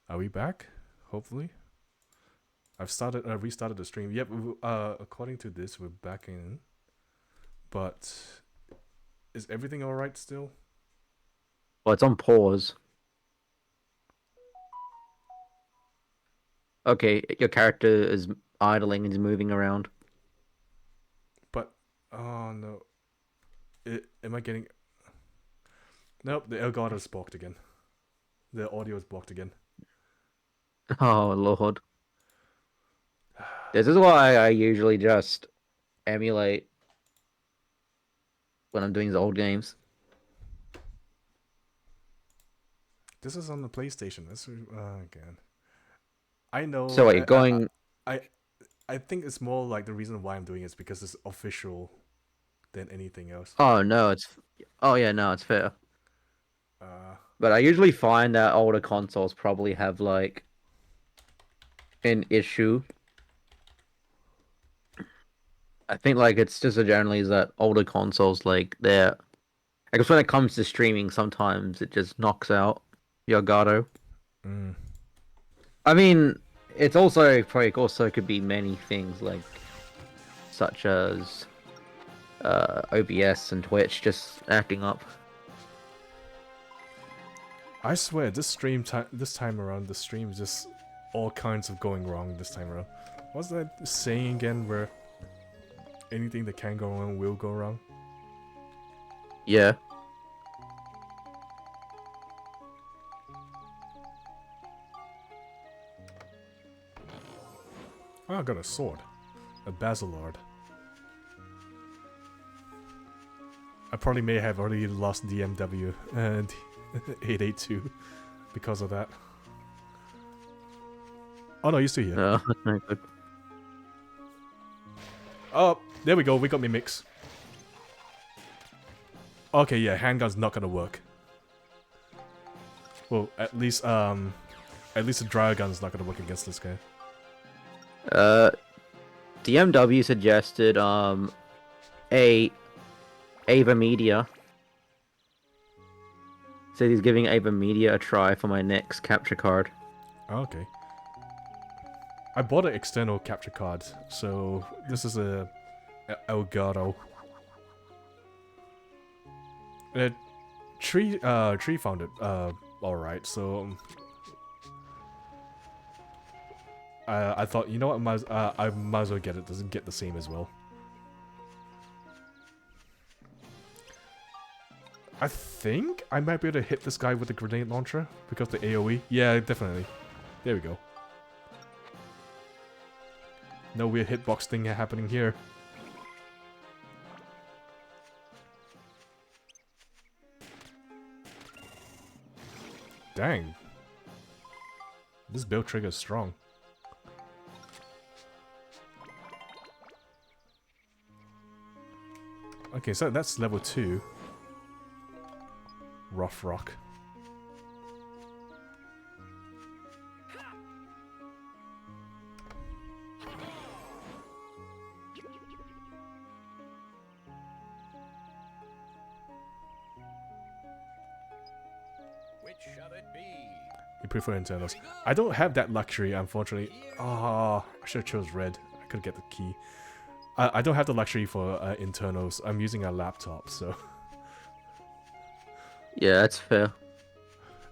Are we back? Hopefully. I've started restarted the stream. Yep, according to this, we're back in. But is everything all right still? Well, it's on pause. Okay, your character is idling and is moving around. But oh no, am I getting? Nope, the Elgato is blocked again. The audio is blocked again. Oh, Lord. This is why I usually just emulate when I'm doing the old games. This is on the PlayStation. This again. I know. So wait, you're going... I I think it's more like the reason why I'm doing it is because it's official than anything else. Oh, no, it's... Oh, yeah, no, it's fair. Uh, But I usually find that older consoles probably have, like, an issue. I think, like, it's just generally is that older consoles, like, they're... I guess when it comes to streaming, sometimes it just knocks out your Elgato. mm. I mean, it's also probably also could be many things like such as OBS and Twitch just acting up. I swear, this time around, the stream is just all kinds of going wrong this time around. What's that saying again where anything that can go wrong will go wrong? Yeah. Oh, I got a sword. A Basilord. I probably may have already lost DMW and 882 because of that. Oh no, you're still here. No, that's no good. Oh, there we go, we got mimics. Okay, yeah, handgun's not gonna work. Well, at least the dryer gun's not gonna work against this guy. Uh, DMW suggested a Ava Media. Said he's giving Ava Media a try for my next capture card. Okay. I bought an external capture card, so this is a Elgato. Tree found it alright, so I thought, you know what, I might as well get it. Doesn't get the same as well. I think I might be able to hit this guy with a grenade launcher because the AoE. Yeah, definitely. There we go. No weird hitbox thing happening here. Dang. This build trigger is strong. Okay, so that's level 2. Rough rock. Which shall it be? You prefer internals. I don't have that luxury, unfortunately. Oh, I should have chose red. I could get the key. I don't have the luxury for internals. I'm using a laptop, so... Yeah, that's fair.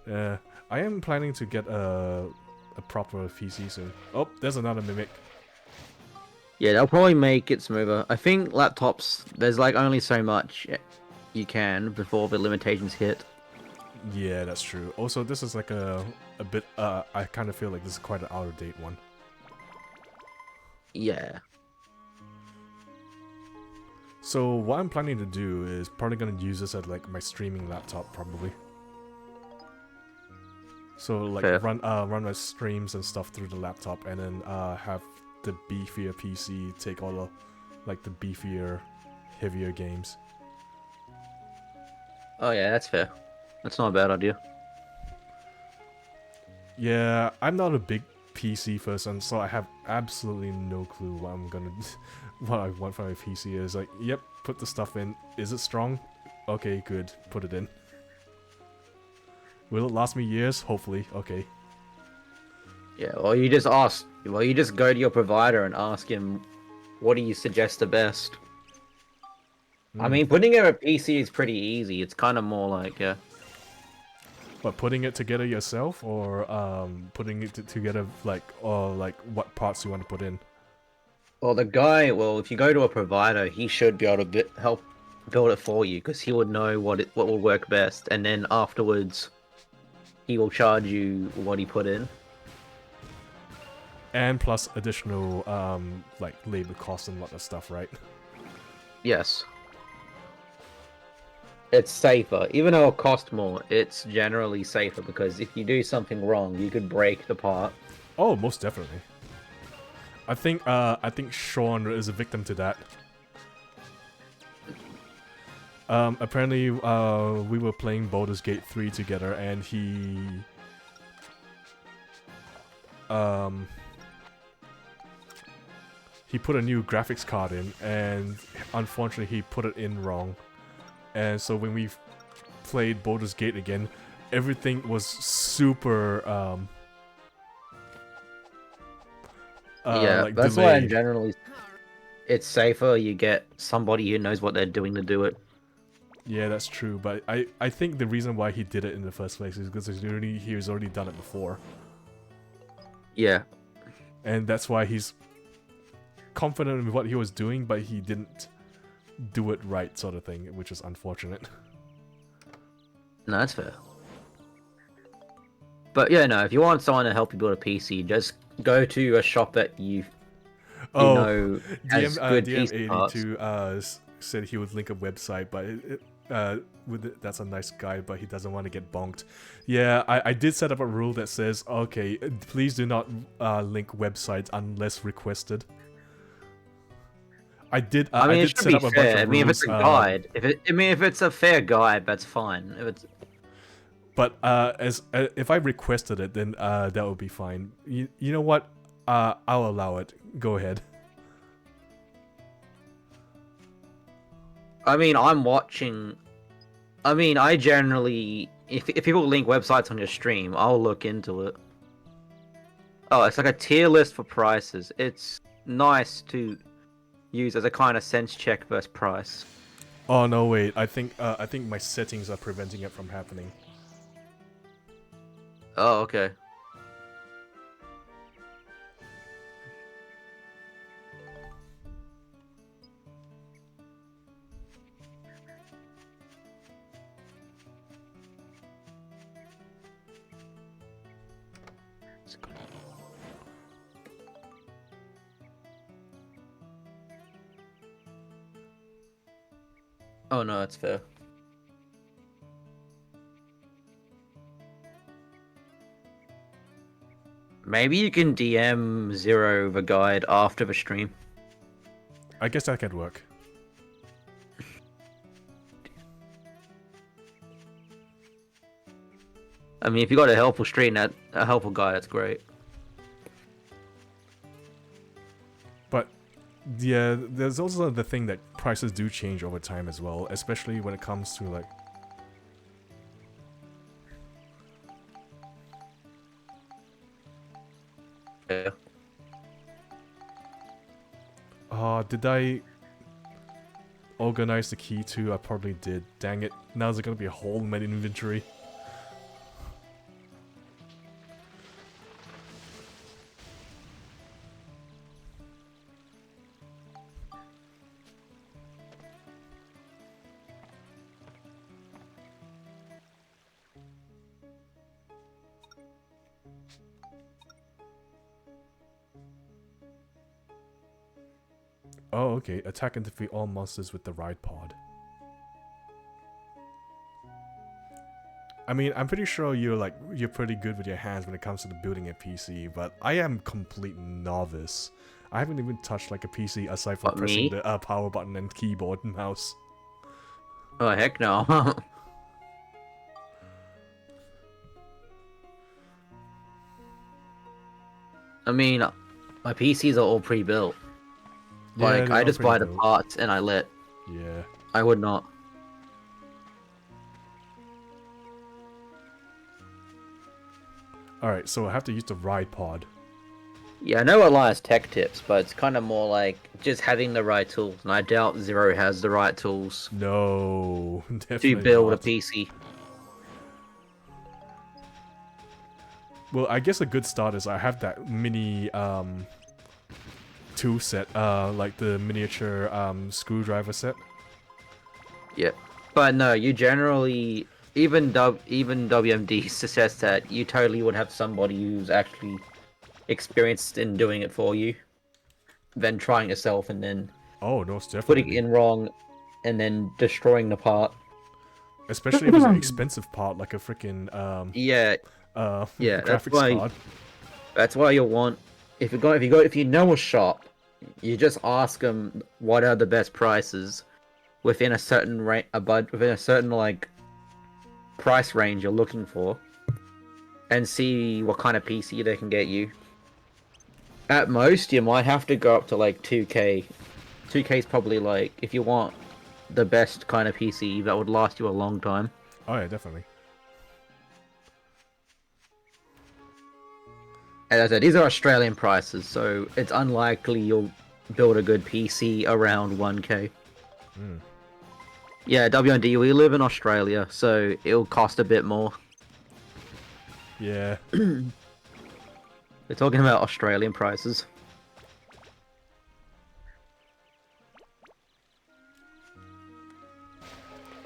I am planning to get a proper PC soon. Oh, there's another mimic. Yeah, they'll probably make it smoother. I think laptops, there's like only so much you can before the limitations hit. Yeah, that's true. Also, this is like a bit, I kind of feel like this is quite an out-of-date one. Yeah. So what I'm planning to do is probably going to use this at like my streaming laptop, probably. So like Fair. run my streams and stuff through the laptop, and then have the beefier PC take all the like the beefier, heavier games. Oh yeah, that's fair. That's not a bad idea. Yeah, I'm not a big PC person, so I have absolutely no clue what I'm gonna, what I want from my PC is. Like, yep, put the stuff in. Is it strong? Okay, good. Put it in. Will it last me years? Hopefully. Okay. Yeah, or you just ask. Well, you just go to your provider and ask him, what do you suggest the best? I Hmm. mean, putting it a PC is pretty easy. It's kind of more like, But putting it together yourself, or putting it together like, or like what parts you want to put in? well, well, if you go to a provider, he should be able to help build it for you because he would know what will work best, and then afterwards, he will charge you what he put in. And plus additional like labor costs and lot of stuff, right? Yes. It's safer. Even though it'll cost more, it's generally safer because if you do something wrong, you could break the part. Oh, most definitely. I think Sean is a victim to that. Apparently, we were playing Baldur's Gate 3 together, and he put a new graphics card in, and unfortunately he put it in wrong. And so when we played Baldur's Gate again, everything was super Yeah, like that's why in delayed. generally it's safer you get somebody who knows what they're doing to do it. Yeah, that's true, but I think the reason why he did it in the first place is because he's already done it before. Yeah. And that's why he's confident in what he was doing, but he didn't do it right, sort of thing, which is unfortunate. No, that's fair. But yeah, no, if you want someone to help you build a PC, just go to a shop that you know has good PC parts. DM82 said he would link a website, but that's a nice guy, but he doesn't want to get bonked. Yeah, I did set up a rule that says, okay, please do not link websites unless requested. I did. I mean, I it did should set be up a bunch fair. of I mean, if rules. it's a guide, if it's a fair guide, that's fine. If it's But if I requested it, then that would be fine. You know what? I'll allow it. Go ahead. I mean, I'm watching. I mean, I generally, if people link websites on your stream, I'll look into it. Oh, it's like a tier list for prices. It's nice to use as a kind of sense check versus price. Oh no, wait. I think my settings are preventing it from happening. Oh, okay. Oh no, that's fair. Maybe you can DM Zero the guide after the stream. I guess that could work. I mean, if you got a helpful stream, a helpful guide, that's great. But yeah, there's also the thing that prices do change over time as well, especially when it comes to like. Yeah. Did I organize the key too? I probably did. Dang it. Now there's gonna be a hole in my inventory. Oh, okay. Attack and defeat all monsters with the ride pod. I mean, I'm pretty sure you're pretty good with your hands when it comes to the building a PC, but I am complete novice. I haven't even touched like a PC aside from What, pressing me? the power button and keyboard and mouse. Oh heck no. I mean, my PCs are all pre-built. Yeah, Like, they're I all just pretty buy the dope. parts and I let. Yeah. I would not. Alright, so I have to use the ride pod. Yeah, I know Elias tech tips, but it's kind of more like just having the right tools, and I doubt Zero has the right tools No, definitely to build not. a PC. Well, I guess a good start is I have that mini tool set, like the miniature screwdriver set. Yeah, but no, you generally even WMD suggests that you totally would have somebody who's actually experienced in doing it for you, than trying yourself and then Oh, no, it's putting definitely. it in wrong, and then destroying the part. Especially if it's an expensive part, like a freaking Yeah, yeah, graphics card. that's why you'll want if you know a shop, you just ask them what are the best prices within a certain within a certain like price range you're looking for, and see what kind of PC they can get you. At most, you might have to go up to like 2K. 2K is probably like if you want the best kind of PC that would last you a long time. Oh yeah, definitely. As I said, these are Australian prices, so it's unlikely you'll build a good PC around 1K. Mm. Yeah, WND, we live in Australia, so it'll cost a bit more. Yeah. We're talking about Australian prices.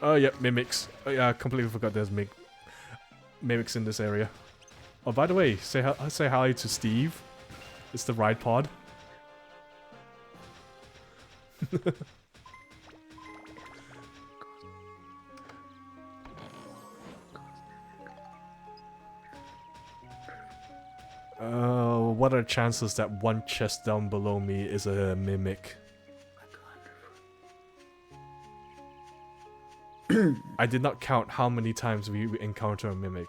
Oh yeah, mimics. Oh, yeah, I completely forgot there's mimics in this area. Oh, by the way, say hi to Steve. It's the ride pod. What are the chances that one chest down below me is a mimic? I did not count how many times we encounter a mimic.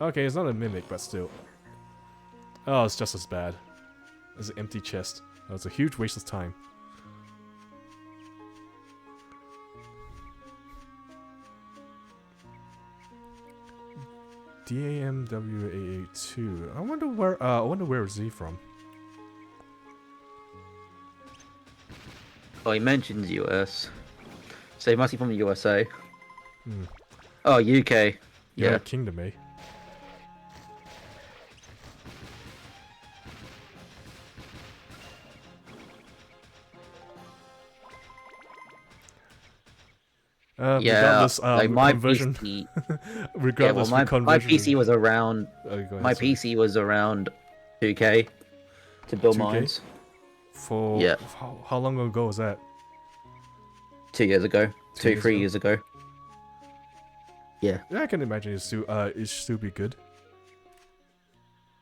Okay, it's not a mimic, but still. Oh, it's just as bad. It's an empty chest. That was a huge waste of time. DAMWAA2. I wonder where is he from? Oh, he mentions US. So he must be from the USA. Hmm. Oh, UK. Yeah. United Kingdom, eh? Regardless, like my conversion. PC. Regardless, my conversion. PC was around. Go ahead, My sorry. PC was around 2K to build 2K? mines. For Yeah. how long ago was that? 2 years ago. 2 years 3 ago? years ago. Yeah. Yeah, I can imagine it still be good.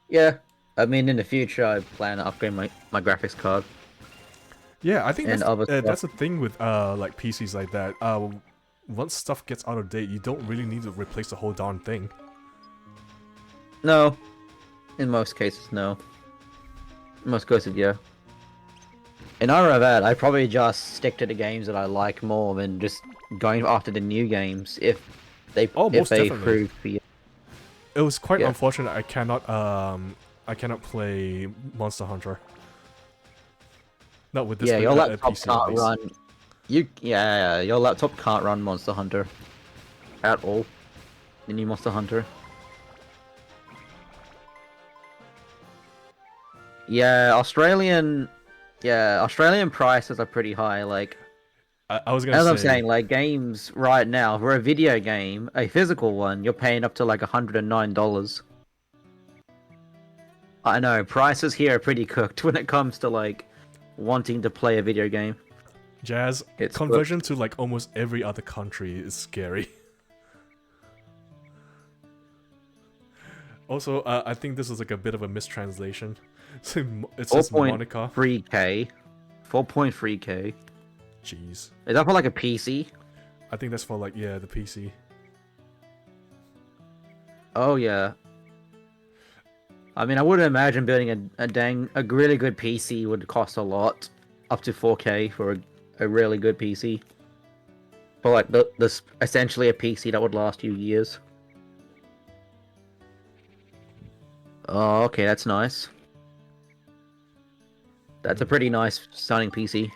Yeah. I mean, in the future, I plan to upgrade my graphics card. Yeah, I think And other that's stuff. the thing with like PCs like that. Once stuff gets out of date, you don't really need to replace the whole darn thing. No. In most cases, no. In most cases, yeah. In other of that, I probably just stick to the games that I like more than just going after the new games if they Most definitely. prove for you. It was quite Yeah. unfortunate I cannot play Monster Hunter. Not with this Yeah, your laptop PC at can't least. run. Your laptop can't run Monster Hunter at all. The new Monster Hunter. Yeah, Australian prices are pretty high. Like, I was gonna as say I'm saying, like games right now for a video game, a physical one, you're paying up to like $109. I know prices here are pretty cooked when it comes to like wanting to play a video game. Jazz It's conversion to like almost every other country is scary. Also, I think this is like a bit of a mistranslation. So it says Monica. 4.3K. 4.3K. Jeez. Is that for like a PC? I think that's for like, yeah, the PC. Oh yeah. I mean, I would imagine building a really good PC would cost a lot, up to 4K for a really good PC. for like this essentially a PC that would last you years. Oh, okay, that's nice. That's a pretty nice sounding PC.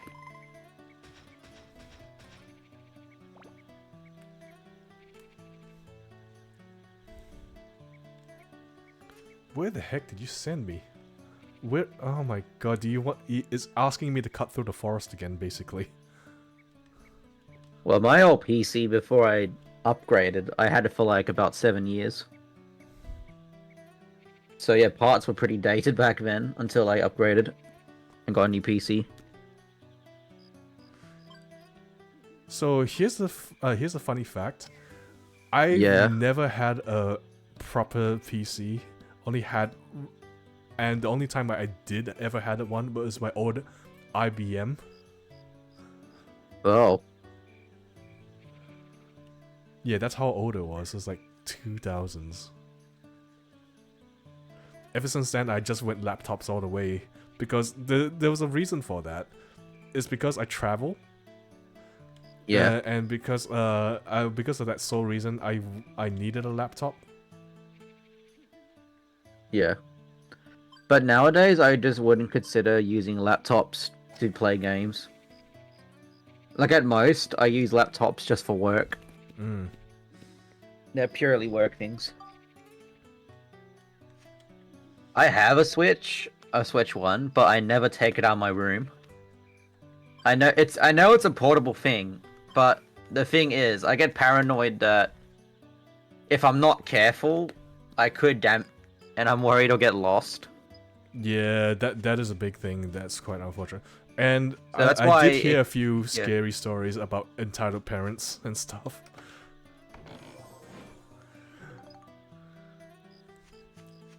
Where the heck did you send me? Where? Oh my god, do you want... It's asking me to cut through the forest again, basically. Well, my old PC, before I upgraded, I had it for like about 7 years. So yeah, parts were pretty dated back then until I upgraded and got a new PC. So here's the funny fact. I've Yeah. never had a proper PC. Only had... And the only time I did ever had one was my old IBM. Oh. Yeah, that's how old it was. It was like 2000s. Ever since then, I just went laptops all the way. Because there was a reason for that. It's because I travel. Yeah. And because of that sole reason, I needed a laptop. Yeah. But nowadays, I just wouldn't consider using laptops to play games. Like at most, I use laptops just for work. Mm. They're purely work things. I have a Switch One, but I never take it out of my room. I know it's a portable thing, but the thing is, I get paranoid that if I'm not careful, I could and I'm worried it'll get lost. Yeah, that is a big thing. That's quite unfortunate. And So that's I why did hear a few scary stories about entitled parents and stuff.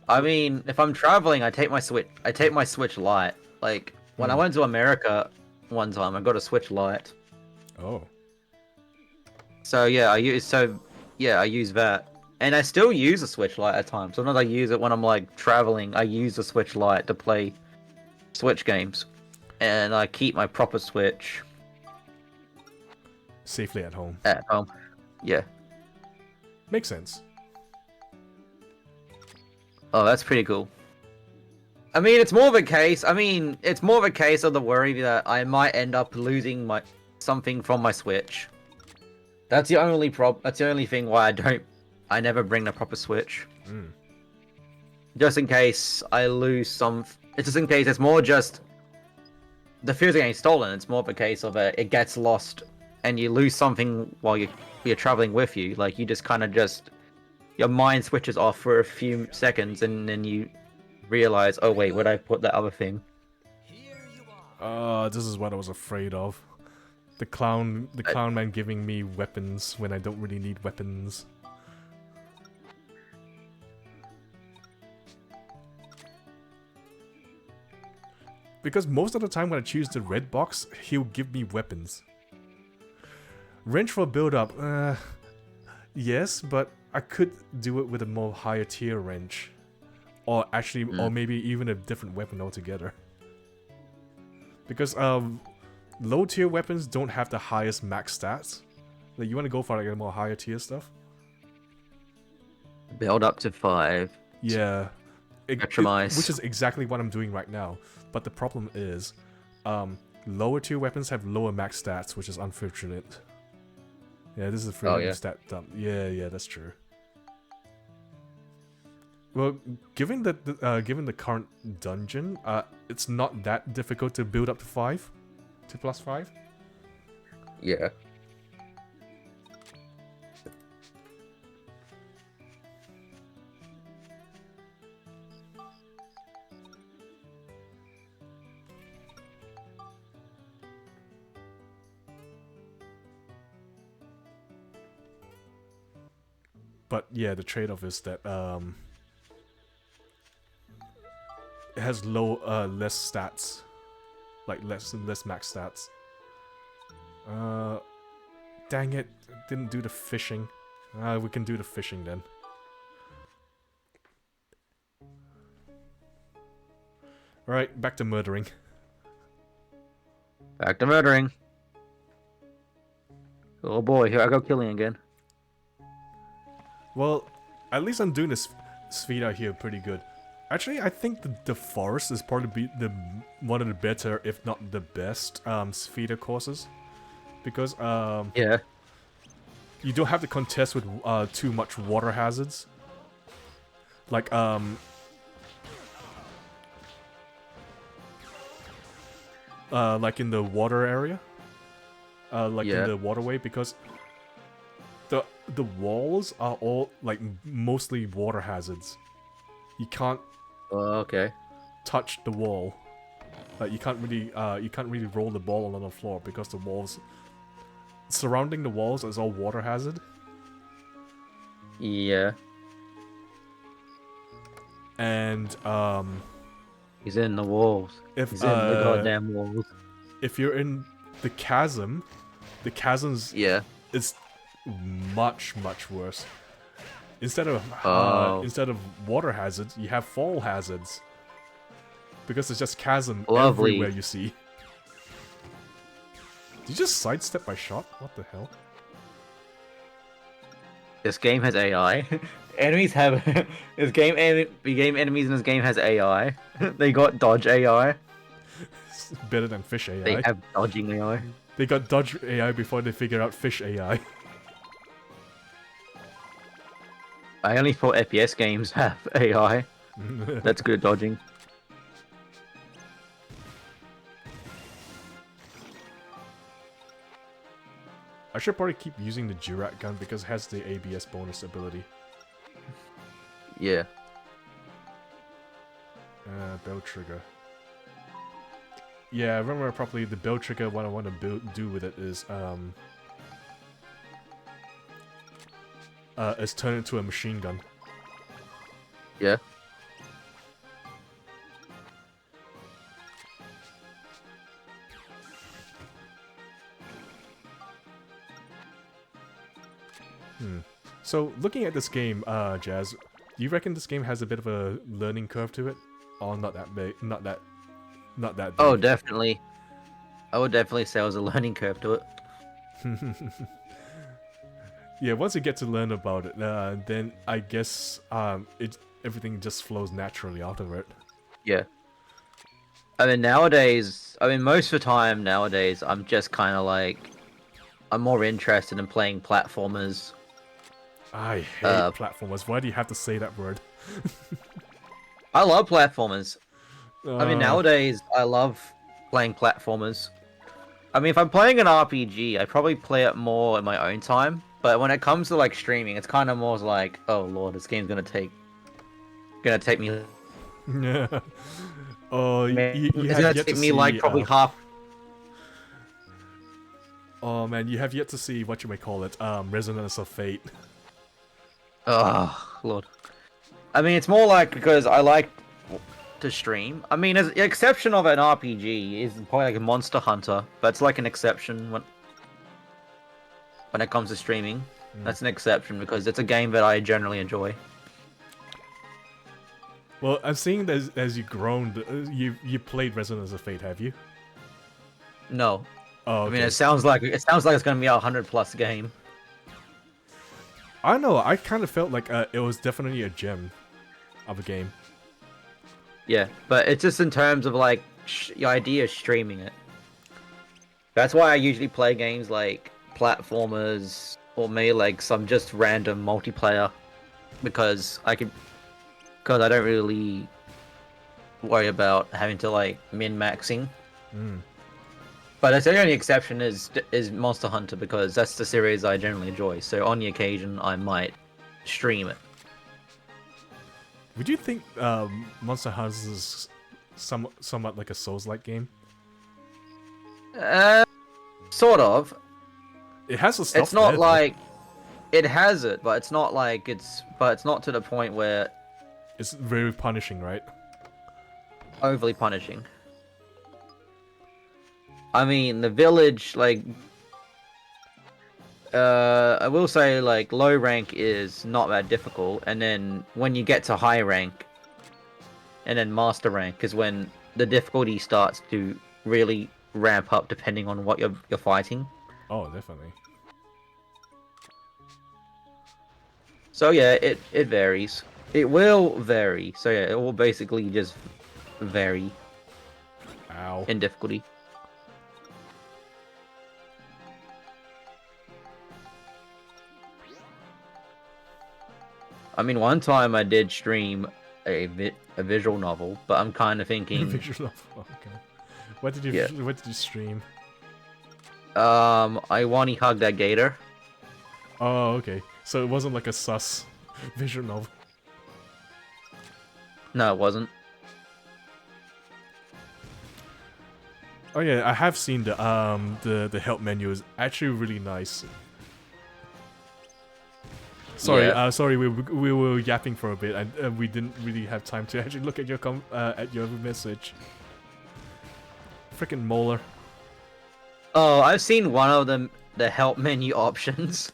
I mean, if I'm traveling, I take my Switch Lite. Like when I went to America one time, I got a Switch Lite. Oh. So yeah, I use that. And I still use a Switch Lite at times. Sometimes I use it when I'm like traveling. I use the Switch Lite to play Switch games. And I keep my proper Switch Safely at home. at home. Yeah. Makes sense. Oh, that's pretty cool. I mean, it's more of a case of the worry that I might end up losing something from my Switch. That's the only thing why I never bring the proper Switch. Mm. Just in case I lose some. It's just in case it's more just the fear of getting stolen. It's more of a case of it gets lost and you lose something while you're traveling with you. Like you just kind of your mind switches off for a few seconds and then you realize, oh wait, where'd I put that other thing? This is what I was afraid of. The clown man giving me weapons when I don't really need weapons. Because most of the time when I choose the red box, he'll give me weapons. Wrench for build-up, yes, but I could do it with a more higher tier wrench. Or actually, or maybe even a different weapon altogether. Because, low tier weapons don't have the highest max stats. Like, you want to go for like a more higher tier stuff? Build up to 5. Yeah. Petromise. Which is exactly what I'm doing right now. But the problem is, lower tier weapons have lower max stats, which is unfortunate. Yeah, this is a free stat dump. Yeah, that's true. Well, given the current dungeon, it's not that difficult to build up to 5, to +5. Yeah. But yeah, the trade-off is that it has less stats, like less max stats. Dang it, didn't do the fishing. We can do the fishing then. Alright, back to murdering. Back to murdering. Oh boy, here I go killing again. Well, at least I'm doing this speed out here pretty good. Actually, I think the forest is probably one of the better, if not the best, speeder courses. Because, Yeah. you don't have to contest with, too much water hazards. Like, like in the water area. Like in the waterway, because the walls are all, like, mostly water hazards. You can't Okay. touch the wall. Like, you can't really roll the ball on the floor because the walls surrounding the walls is all water hazard. Yeah. And He's in the walls. if He's in the goddamn walls. if you're in the chasm's Yeah. is much worse. Instead of water hazards, you have fall hazards. Because it's just chasm Lovely. everywhere you see. Did you just sidestep my shot? What the hell? This game has AI. Enemies have this game. The game enemies in this game has AI. They got dodge AI. It's better than fish AI. They have dodging AI. They got dodge AI before they figured out fish AI. I only thought FPS games have AI. That's good dodging. I should probably keep using the Jurat gun because it has the ABS bonus ability. Yeah. Bell trigger. Yeah, I remember properly, the bell trigger, what I want to do with it is turn it into a machine gun. Yeah. So, looking at this game, Jazz, do you reckon this game has a bit of a learning curve to it? Or not that big? Not that big? Oh, definitely. I would definitely say it was a learning curve to it. Yeah, once you get to learn about it, then I guess everything just flows naturally out of it. Yeah. I mean, nowadays, most of the time nowadays, I'm just kind of like, I'm more interested in playing platformers. I hate platformers. Why do you have to say that word? I love platformers. I mean, nowadays, I love playing platformers. I mean, if I'm playing an RPG, I probably play it more in my own time. But when it comes to, like, streaming, it's kind of more like, oh, Lord, this game's gonna take me... Yeah. Oh, Man, you it's have gonna yet take to me, see, like, probably half... Oh, man, you have yet to see, what you may call it, Resonance of Fate. Oh, Lord. I mean, it's more like because I like to stream. I mean, as the exception of an RPG is probably like a Monster Hunter, but it's like an exception when it comes to streaming. That's an exception because it's a game that I generally enjoy. Well, I'm seeing that as you've grown, you played Resonance of Fate, have you? No. Oh, okay. I mean, it sounds like it's gonna be a 100+ game. I don't know, I kind of felt like it was definitely a gem of a game. Yeah, but it's just in terms of like the idea of streaming it. That's why I usually play games like platformers or maybe like some just random multiplayer because I don't really worry about having to like min-maxing. But that's the only exception is Monster Hunter because that's the series I generally enjoy. So on the occasion, I might stream it. Would you think Monster Hunter is somewhat like a Souls-like game? Sort of. It has the stuff. It's not there, like it has it, but it's not like it's not to the point where it's very punishing, right? overly punishing. I mean, the village, like, I will say, like, low rank is not that difficult, and then when you get to high rank, and then master rank is when the difficulty starts to really ramp up depending on what you're fighting. Oh, definitely. So yeah, it varies. It will vary. So yeah, it will basically just vary Ow. in difficulty. I mean, one time I did stream a visual novel, but I'm kind of thinking, Visual novel. Okay. What did you Yeah. What did you stream? I want to hug that gator. Oh, okay. So it wasn't like a sus visual novel. No, it wasn't. Oh yeah, I have seen the help menu is actually really nice. Sorry, Yeah. sorry, we were yapping for a bit and we didn't really have time to actually look at your message. Frickin' Molar. Oh, I've seen one of the help menu options.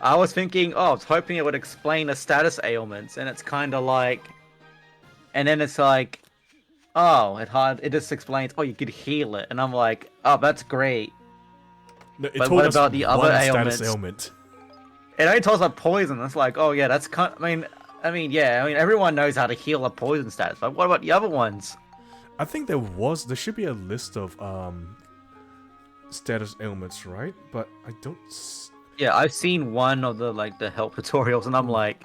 I was thinking, oh, I was hoping it would explain the status ailments, and it's kind of like, and then it's like, oh, it just explains, oh, you could heal it, and I'm like, oh, that's great. No, it But told what us about the other one ailments? status ailment. It only tells us about poison. It's like, oh yeah, that's kind. I mean, yeah. I mean, everyone knows how to heal a poison status, but what about the other ones? I think there should be a list of status ailments, right? But I don't. Yeah, I've seen one of the help tutorials, and I'm like,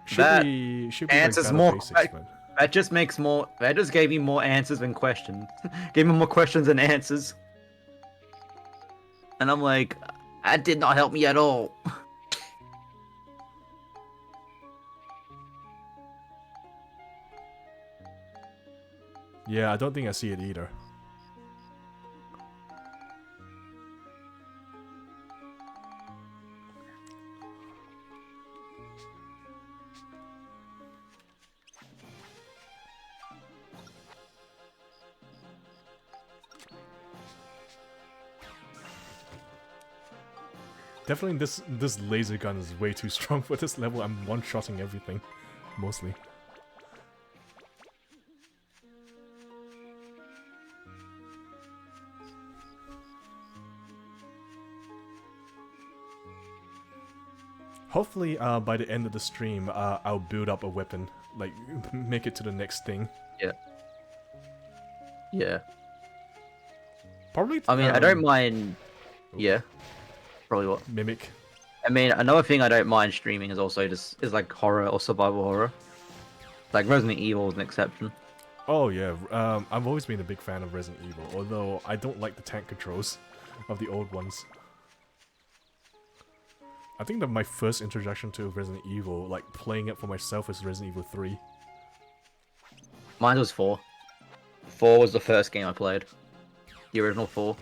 Should that be like answers battle more. basics, man. That just makes more. That just gave me more answers than questions. Gave me more questions than answers. And I'm like, that did not help me at all. Yeah, I don't think I see it either. Definitely this laser gun is way too strong for this level. I'm one-shotting everything, mostly. Hopefully, by the end of the stream, I'll build up a weapon, like make it to the next thing. Yeah. Yeah. Probably. I mean, I don't mind. Yeah. Probably what. Mimic. I mean, another thing I don't mind streaming is also is like horror or survival horror. Like Resident Evil is an exception. Oh yeah, I've always been a big fan of Resident Evil, although I don't like the tank controls of the old ones. I think that my first introduction to Resident Evil, like playing it for myself, is Resident Evil 3. Mine was 4. 4 was the first game I played. The original 4.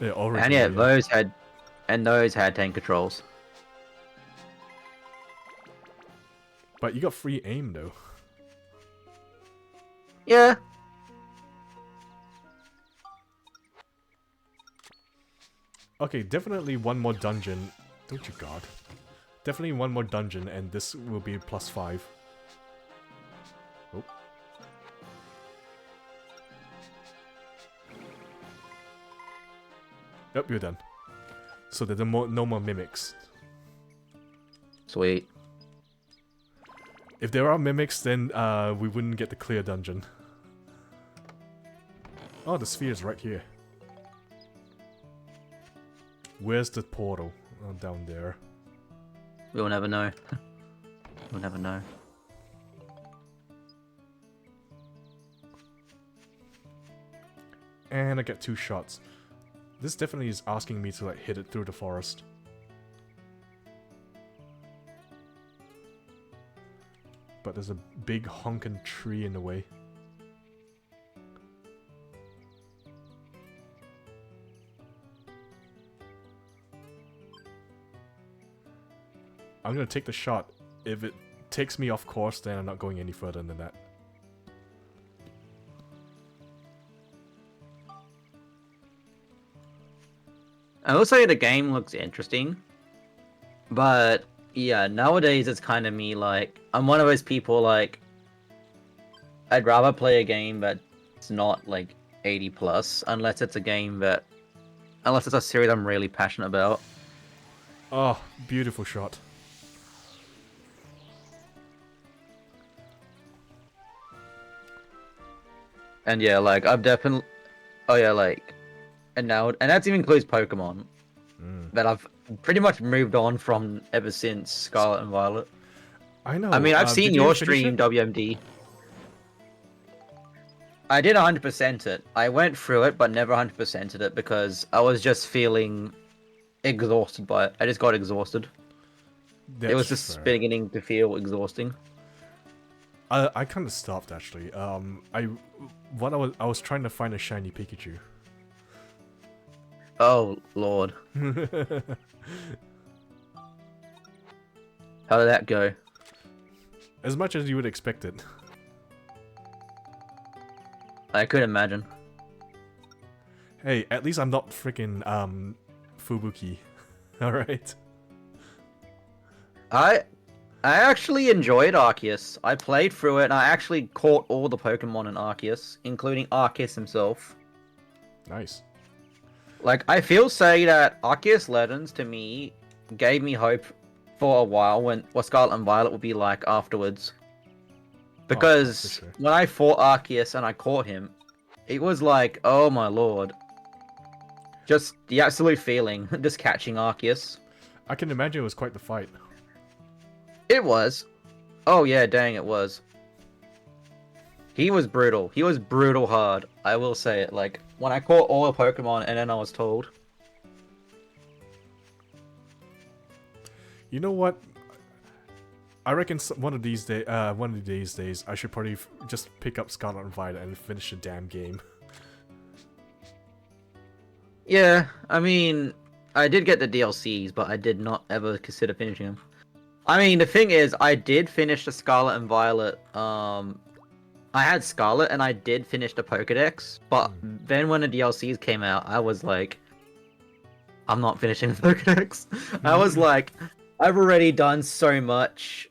Yeah, already. And yeah, those had tank controls. But you got free aim though. Yeah. Okay, definitely one more dungeon. Don't you god. Definitely one more dungeon and this will be +5. Oh. Yep, you're done. So there are no more mimics. Sweet. If there are mimics, then we wouldn't get the clear dungeon. Oh, the sphere is right here. Where's the portal? Oh, down there. We'll never know. We'll never know. And I get 2 shots. This definitely is asking me to like hit it through the forest. But there's a big honkin' tree in the way. I'm gonna take the shot. If it takes me off course, then I'm not going any further than that. I will say the game looks interesting, but yeah, nowadays it's kind of me like I'm one of those people like I'd rather play a game that's not like 80 plus unless it's a series I'm really passionate about. Oh, beautiful shot. And yeah, like I've definitely, oh yeah, like, and that even includes Pokemon Mm. that I've pretty much moved on from ever since Scarlet and Violet. I know. I mean, I've seen Did you your finish stream, it? WMD. I did 100% it. I went through it, but never 100%ed it because I was just feeling exhausted by it. I just got exhausted. It That's was just fair. beginning to feel exhausting. I kind of stopped actually. I was trying to find a shiny Pikachu. Oh lord, how did that go? As much as you would expect it. I could imagine. Hey, at least I'm not freaking Fubuki. All right. I actually enjoyed Arceus. I played through it and I actually caught all the Pokemon in Arceus, including Arceus himself. Nice. Like, I feel say that Arceus Legends, to me, gave me hope for a while when what Scarlet and Violet would be like afterwards. For Because sure. when I fought Arceus and I caught him, it was like, oh my lord. Just the absolute feeling, just catching Arceus. I can imagine it was quite the fight. It was. Oh yeah, dang it was. He was brutal. He was brutal hard. I will say it. Like, when I caught all the Pokemon and then I was told. You know what? I reckon one of these days, I should probably just pick up Scarlet and Violet and finish the damn game. Yeah, I mean, I did get the DLCs, but I did not ever consider finishing them. I mean, the thing is, I did finish the Scarlet and Violet. I had Scarlet and I did finish the Pokedex, but then when the DLCs came out, I was like, I'm not finishing the Pokedex. I was like, I've already done so much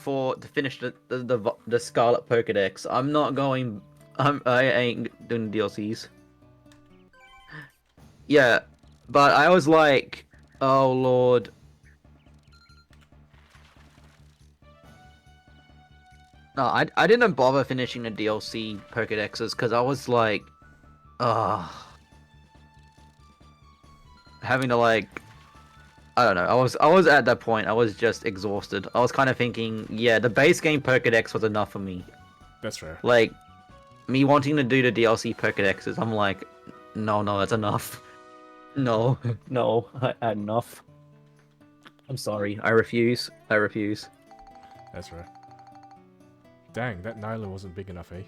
to finish the Scarlet Pokedex. I'm not going. I ain't doing the DLCs. Yeah, but I was like, oh lord. No, I didn't bother finishing the DLC Pokedexes because I was like, having to like, I don't know. I was at that point. I was just exhausted. I was kind of thinking, yeah, the base game Pokedex was enough for me. That's fair. Like, me wanting to do the DLC Pokedexes, I'm like, no, that's enough. No, no, I had enough. I'm sorry. I refuse. I refuse. That's fair. Dang, that Nyla wasn't big enough, eh?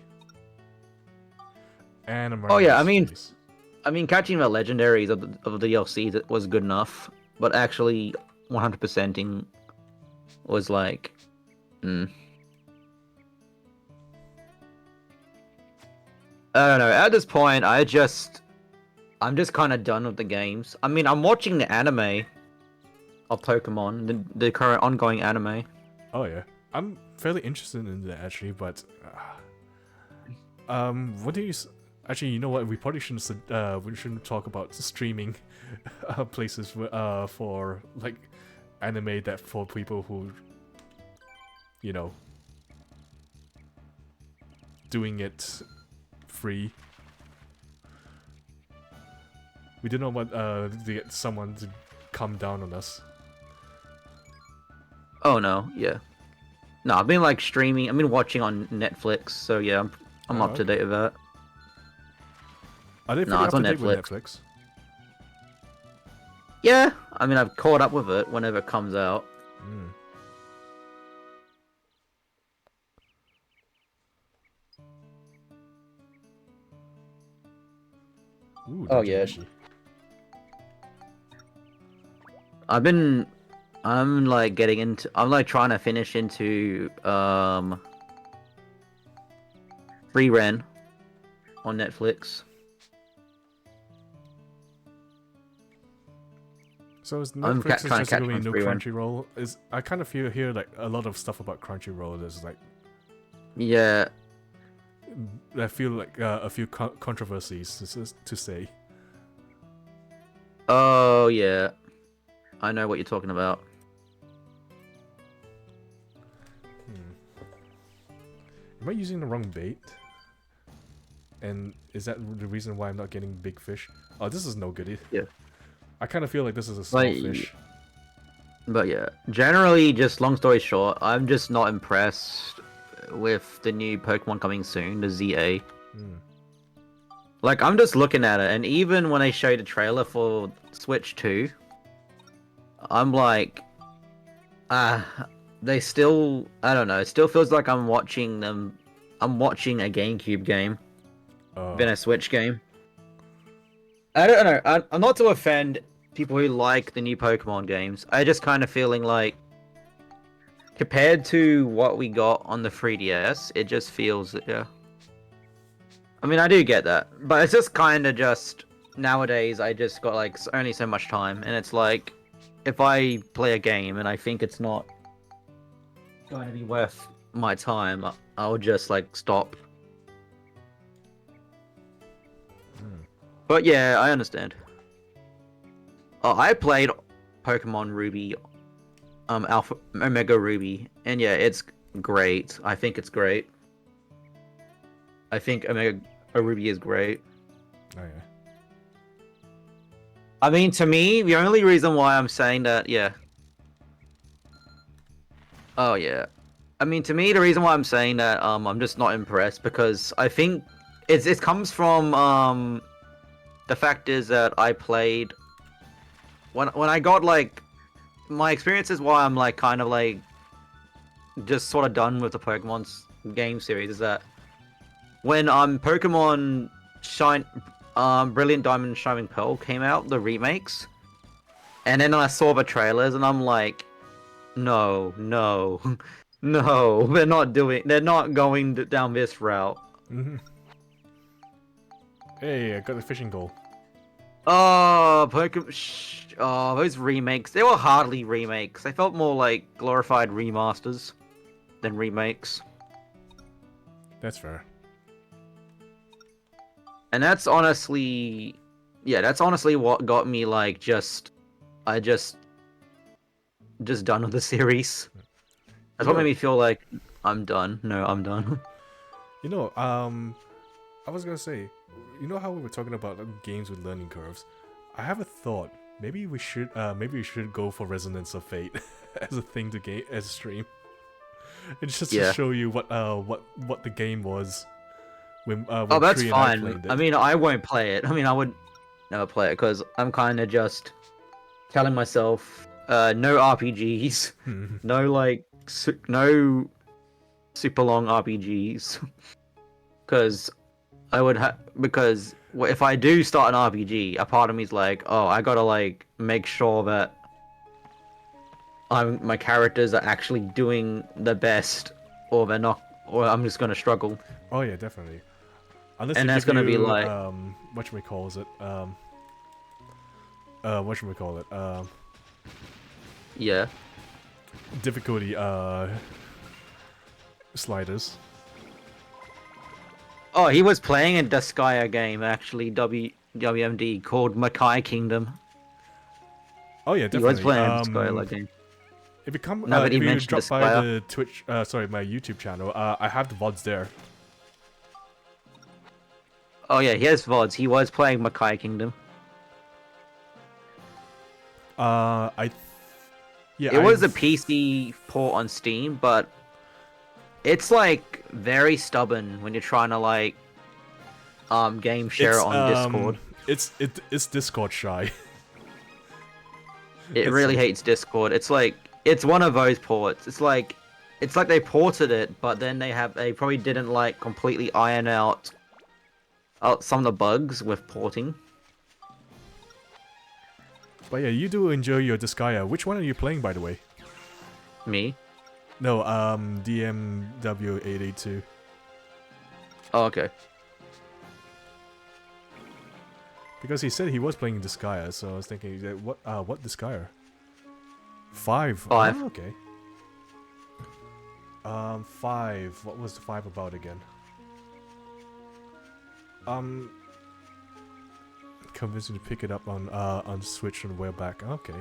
And Oh yeah, I mean, face. catching the legendaries of the DLC that was good enough, but actually 100%ing was like, I don't know. At this point, I'm just kind of done with the games. I mean, I'm watching the anime of Pokemon, the current ongoing anime. Oh yeah, I'm fairly interested in that actually, but what do you? Actually, you know what? We probably we shouldn't talk about streaming places for like anime that for people who, you know, doing it free. We didn't want to get someone to come down on us. Oh no, yeah. No, I've been like streaming. I've been watching on Netflix, so yeah, I'm up to date with that. Are they pretty No, up it's to on date with Netflix. Netflix? Yeah, I mean, I've caught up with it whenever it comes out. Ooh, Oh yeah. Dodonshi. I'm like getting into. I'm like trying to finish into Free Ren on Netflix. So is I'm Netflix is trying to just catch really on no free run. Crunchyroll? Is I kind of hear like a lot of stuff about Crunchyroll. There's like Yeah. I feel like a few controversies to say. Oh yeah. I know what you're talking about. Am I using the wrong bait? And is that the reason why I'm not getting big fish? Oh, this is no good. Yeah. I kind of feel like this is a small Like, fish. But yeah, generally, just long story short, I'm just not impressed with the new Pokemon coming soon, the ZA. Hmm. Like, I'm just looking at it, and even when they showed a trailer for Switch 2, I'm like, they still, I don't know, it still feels like I'm watching them, I'm watching a GameCube game than a Switch game. I don't know, I'm not to offend people who like the new Pokemon games, I just kind of feeling like, compared to what we got on the 3DS, it just feels, yeah. I mean, I do get that, but it's just kind of just nowadays. I just got like only so much time, and it's like if I play a game and I think it's not going to be worth my time, I'll just like stop. But yeah, I understand. I played Pokemon Ruby, Alpha Omega Ruby, and yeah, it's great. I think it's great. I think Omega Ruby is great. Oh yeah. I mean, to me, the only reason why I'm saying that, yeah. Oh yeah. I mean, to me, the reason why I'm saying that, I'm just not impressed because I think it comes from the fact is that I played when I got like my experiences why I'm like kind of like just sort of done with the Pokemon's game series is that when Pokemon Shine Brilliant Diamond and Shining Pearl came out, the remakes, and then I saw the trailers and I'm like, no, no, no, they're not going down this route. Mm-hmm. Hey, I got a fishing goal. Oh, Pokemon, oh, those remakes, they were hardly remakes. They felt more like glorified remasters than remakes. That's fair. And that's honestly, yeah, that's honestly what got me like I just done with the series. That's what made me feel like I'm done. No, I'm done. You know, I was gonna say, you know how we were talking about games with learning curves? I have a thought. Maybe we should go for Resonance of Fate as a thing to game as a stream. It's just to show you what the game was when Oh, that's Tree and I fine. played it. I mean, I won't play it. I mean, I would never play it because I'm kind of just telling myself, no RPGs, no like no super long RPGs, because because if I do start an RPG, a part of me's like, oh, I gotta like make sure that my characters are actually doing the best, or they're not, or I'm just gonna struggle. Oh yeah, definitely. Unless And they that's give gonna you, be like, whatchamacallit it? Whatchamacallit it? yeah. Difficulty sliders. Oh, he was playing a Disgaea game actually, WMD called Makai Kingdom. Oh yeah, He definitely. was playing a Disgaea game. If you come, Now that he if you mentioned drop by Disgaea. the Twitch, sorry, my YouTube channel, I have the VODs there. Oh yeah, he has VODs. He was playing Makai Kingdom. Yeah, It was a PC port on Steam, but it's like very stubborn when you're trying to like game share it on Discord. It's Discord shy. It really hates Discord. It's like it's one of those ports. It's like they ported it, but then they probably didn't like completely iron out some of the bugs with porting. But yeah, you do enjoy your Disgaea. Which one are you playing, by the way? Me? No, DMW882. Oh, okay. Because he said he was playing Disgaea, so I was thinking, what Disgaea? 5. 5. Oh, okay. 5. What was the 5 about again? Convinced me to pick it up on Switch on a while back. Okay.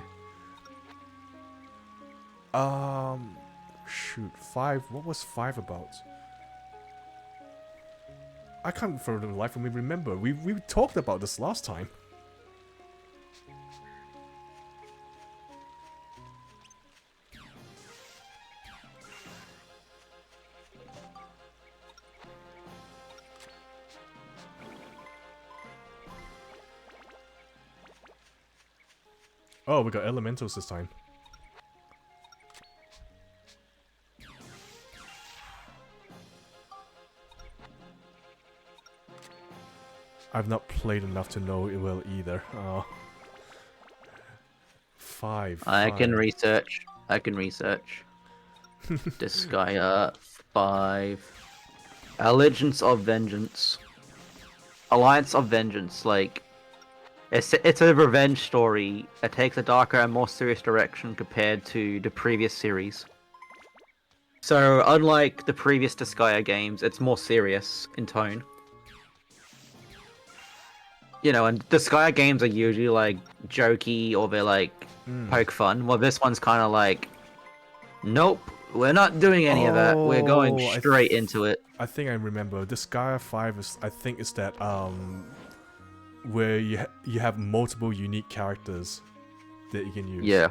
Shoot, 5. What was 5 about? I can't for the life of me remember. We talked about this last time. Oh, we got elementals this time. I've not played enough to know it will either. Oh. Five. I can research. Disgaea 5. Allegiance of Vengeance. Alliance of Vengeance. Like, it's a revenge story. It takes a darker and more serious direction compared to the previous series. So, unlike the previous Disgaea games, it's more serious in tone. You know, and Disgaea games are usually like jokey or they're like poke fun. Well, this one's kind of like, nope, we're not doing any of that. We're going straight into it. I think I remember. Disgaea 5 is, I think, is that where you have multiple unique characters that you can use. Yeah.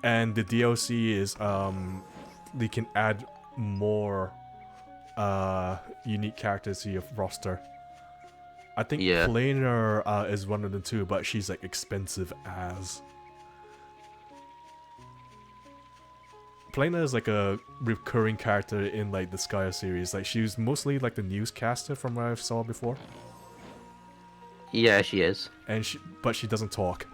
And the DLC is they can add more unique characters to your roster. I think Planar is one of the two, but she's like expensive as. Planar is like a recurring character in like the Disgaea series. Like she was mostly like the newscaster from what I saw before. Yeah, she is. And but she doesn't talk.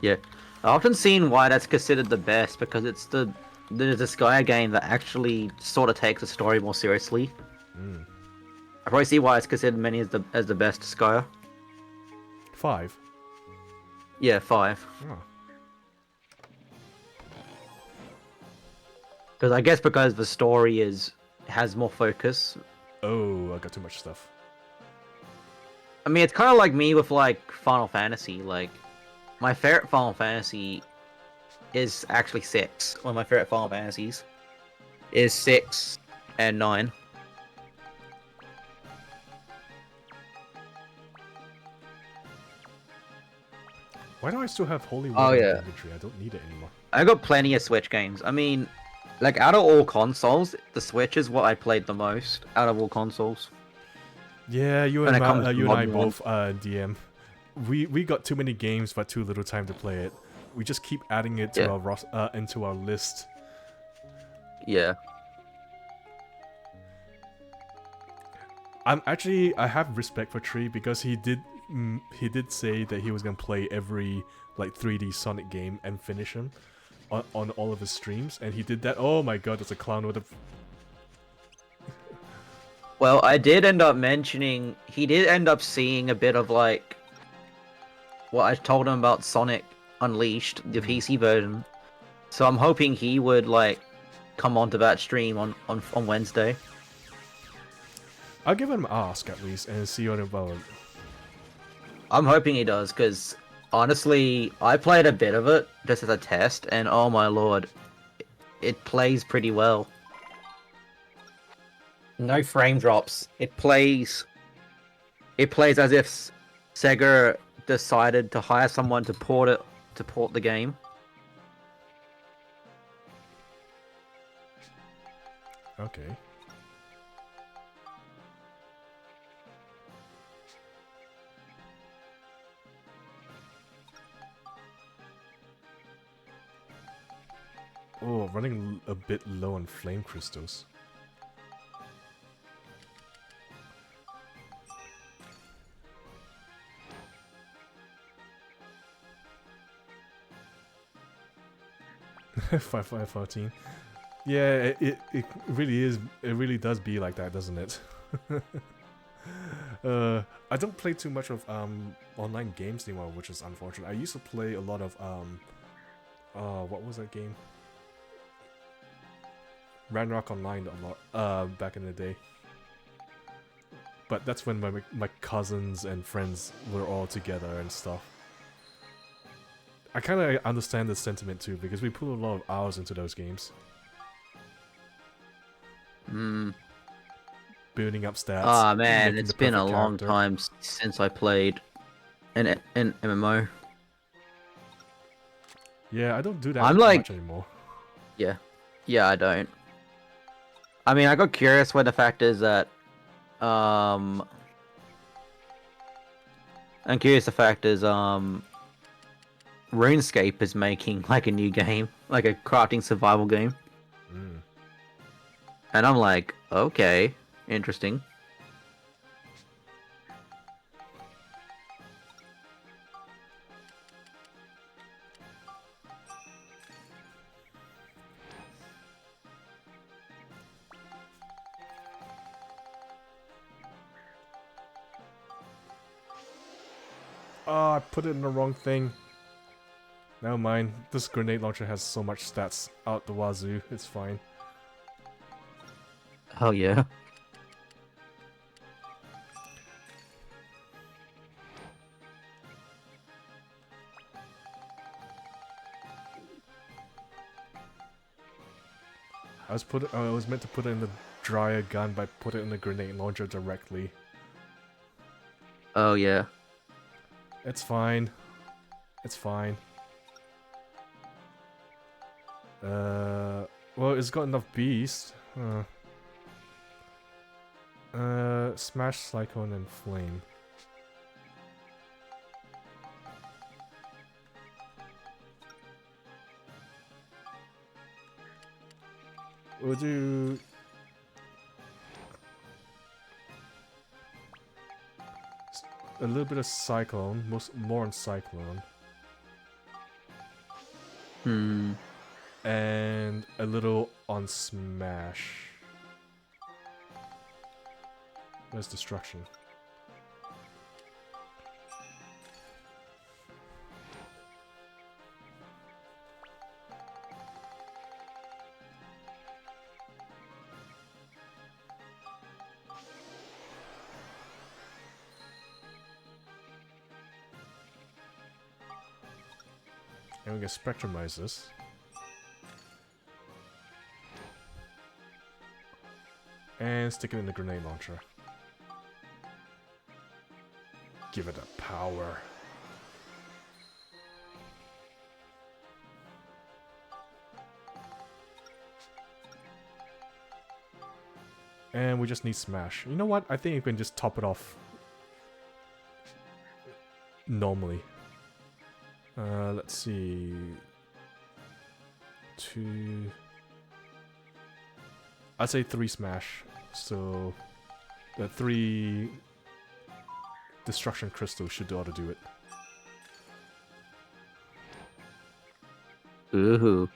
Yeah, I've often seen why that's considered the best because it's the Disgaea game that actually sort of takes the story more seriously. I probably see why it's considered many as the best Disgaea. 5. Yeah, 5. Oh. Because I guess because the story has more focus. Oh, I got too much stuff. I mean, it's kind of like me with like Final Fantasy. Like, my favorite Final Fantasy is actually 6. One of my favorite Final Fantasies is 6 and 9. Why do I still have Holy Water Oh, in yeah. my inventory? I don't need it anymore. I got plenty of Switch games. I mean, like out of all consoles, the Switch is what I played the most out of all consoles. Yeah, you When and, it comes to you and I modern both DM. We got too many games but too little time to play it. We just keep adding it to our into our list. Yeah. I have respect for Tree because he did say that he was gonna play every like 3D Sonic game and finish him on all of his streams, and he did that. Oh my god, there's a clown with a. Well, I did end up mentioning he did end up seeing a bit of like what I told him about Sonic Unleashed, the PC version. So I'm hoping he would like come onto that stream on Wednesday. I'll give him an ask at least and see what about it. I'm hoping he does, because honestly, I played a bit of it just as a test, and oh my lord, it plays pretty well. No frame drops. It plays as if Sega decided to hire someone to port the game. Okay. Oh, running a bit low on flame crystals. Five 14. Yeah, it really is. It really does be like that, doesn't it? I don't play too much of online games anymore, which is unfortunate. I used to play a lot of what was that game? Ragnarok Online a lot back in the day. But that's when my cousins and friends were all together and stuff. I kind of understand the sentiment too, because we put a lot of hours into those games. building up stats. Ah man, making it's the been a perfect long character. time since I played an MMO. Yeah, I don't do that I'm like, much anymore. yeah, I don't. I mean, I got curious when the fact is that, I'm curious. The fact is, RuneScape is making like a new game, like a crafting survival game, Mm. and I'm like, okay, interesting. Oh, I put it in the wrong thing. Never mind. This grenade launcher has so much stats out the wazoo. It's fine. Oh yeah. I was meant to put it in the dryer gun, but I put it in the grenade launcher directly. Oh yeah. It's fine. It's fine. Well, it's got enough beast. Smash, Cyclone, and Flame. We'll do... a little bit of Cyclone, more on Cyclone. Hmm. And a little on Smash. Where's Destruction? And we can spectrumize this. And stick it in the grenade launcher. Give it a power. And we just need Smash. You know what? I think you can just top it off normally. Let's see. 2... I'd say 3 Smash. So the 3 Destruction Crystals should ought to do it. Ooh.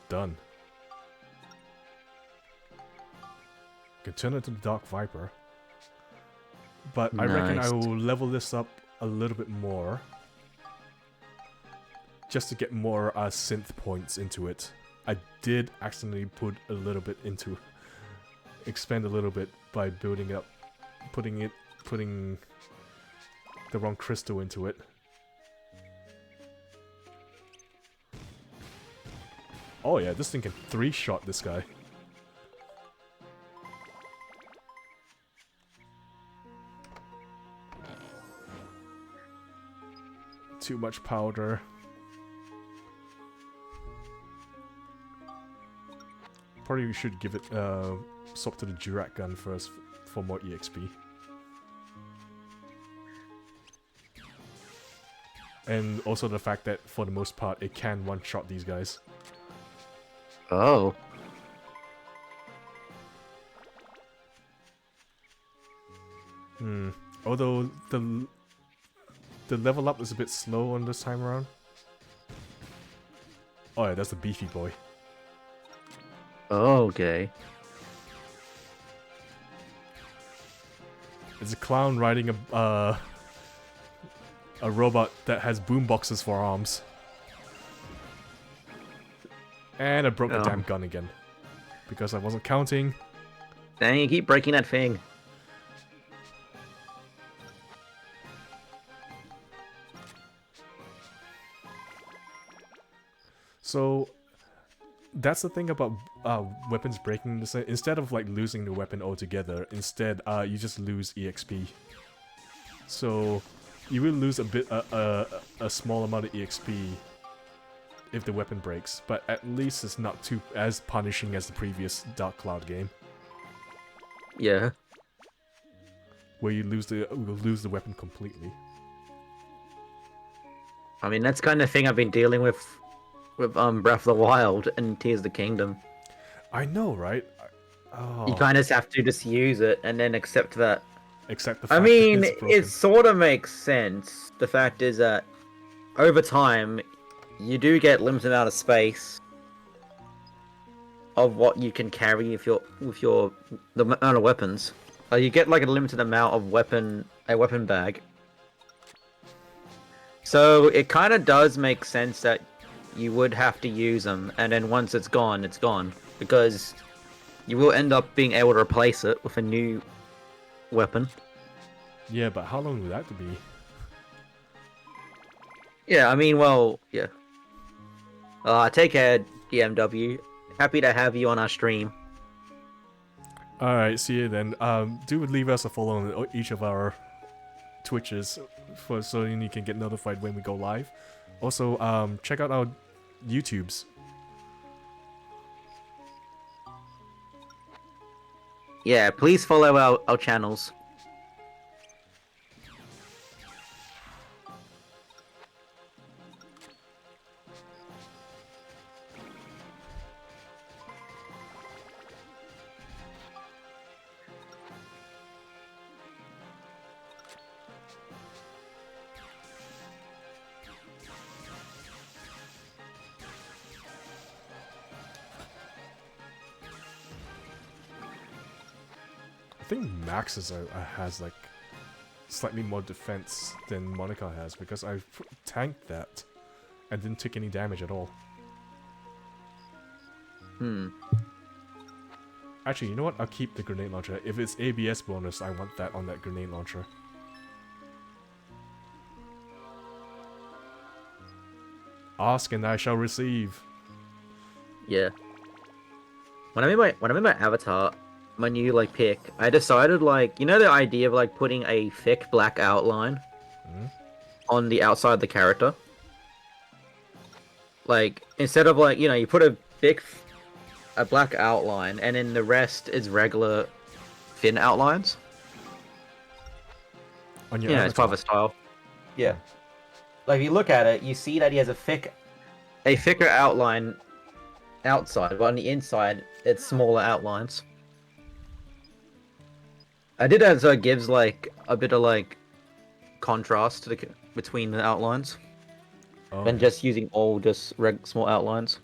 Done. Can turn it to the Dark Viper. But I reckon I Nice. will level this up a little bit more. Just to get more synth points into it. I did accidentally put a little bit into... expand a little bit by building up... putting the wrong crystal into it. Oh yeah, this thing can 3-shot this guy. Too much powder. Probably we should give it swap to the Jurak gun first for more EXP. And also the fact that for the most part it can one-shot these guys. Oh. Although the level up is a bit slow on this time around. Oh yeah, that's the beefy boy. Okay. It's a clown riding a robot that has boomboxes for arms. And I broke the Oh. damn gun again. Because I wasn't counting. Dang, you keep breaking that thing. So that's the thing about weapons breaking. Instead of like losing the weapon altogether, instead you just lose EXP. So you will lose a small amount of EXP if the weapon breaks, but at least it's not too as punishing as the previous Dark Cloud game, Yeah. where you lose the weapon completely. I mean, that's kind of thing I've been dealing with Breath of the Wild and Tears of the Kingdom. I know, right? You Oh, kind of have to just use it and then accept that. except the I fact mean, that it's broken. it sort of makes sense. The fact is that over time, you do get limited amount of space of what you can carry with your the amount of weapons. You get like a limited amount of weapon bag. So it kind of does make sense that you would have to use them, and then once it's gone, because you will end up being able to replace it with a new weapon. Yeah, but how long would that be? Yeah, I mean, well, yeah. Take care, DMW. Happy to have you on our stream. Alright, see you then. Do leave us a follow on each of our Twitches so you can get notified when we go live. Also, check out our YouTubes. Yeah, please follow our channels. I think Max has like slightly more defense than Monica has because I tanked that and didn't take any damage at all. Actually, you know what? I'll keep the grenade launcher. If it's ABS bonus, I want that on that grenade launcher. Ask and I shall receive. Yeah. When I made my avatar, my new like pick, I decided like the idea of like putting a thick black outline on the outside of the character. Like instead of like you put a black outline and then the rest is regular thin outlines. On your It's part of a style. Yeah. Like if you look at it, you see that he has a thicker outline outside, but on the inside it's smaller outlines. I did that so it gives like a bit of like contrast to between the outlines, than just using all just small outlines.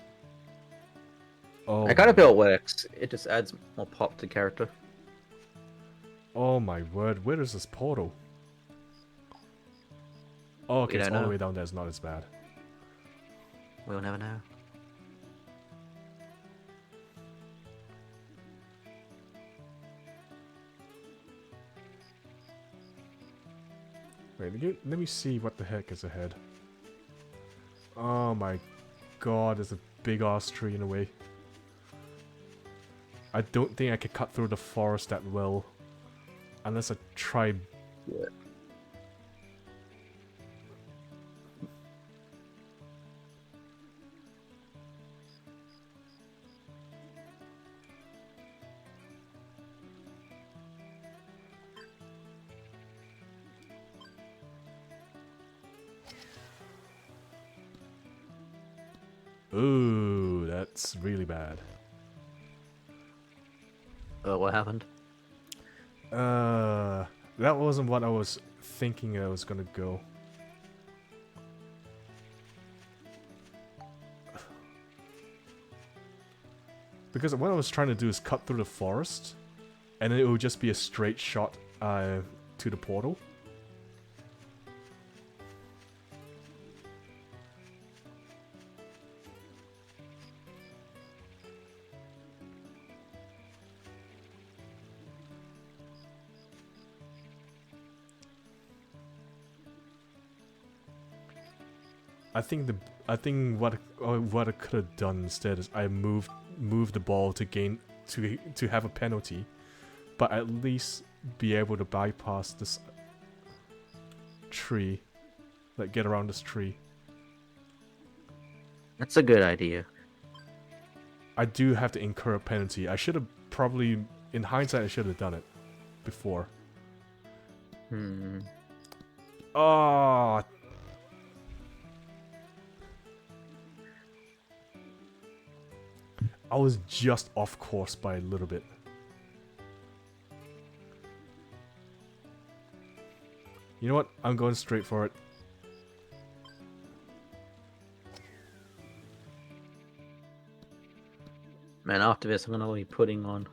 Oh, I kind of feel it works. It just adds more pop to character. oh my word, where is this portal? Oh, okay, it's all the way down there. It's not as bad. We'll never know. Wait, let me see what the heck is ahead. Oh my god, there's a big ass tree in the way. I don't think I can cut through the forest that well. Unless I try... Yeah. Ooh, that's really bad. What happened? That wasn't what I was thinking I was gonna go. Because what I was trying to do is cut through the forest, and then it would just be a straight shot to the portal. I think what I could have done instead is I moved the ball to have a penalty, but at least be able to bypass this tree, like get around this tree. That's a good idea. I do have to incur a penalty. I should have probably, in hindsight, I should have done it before. Oh. I was just off course by a little bit. You know what? I'm going straight for it. Man, after this, I'm gonna be putting on.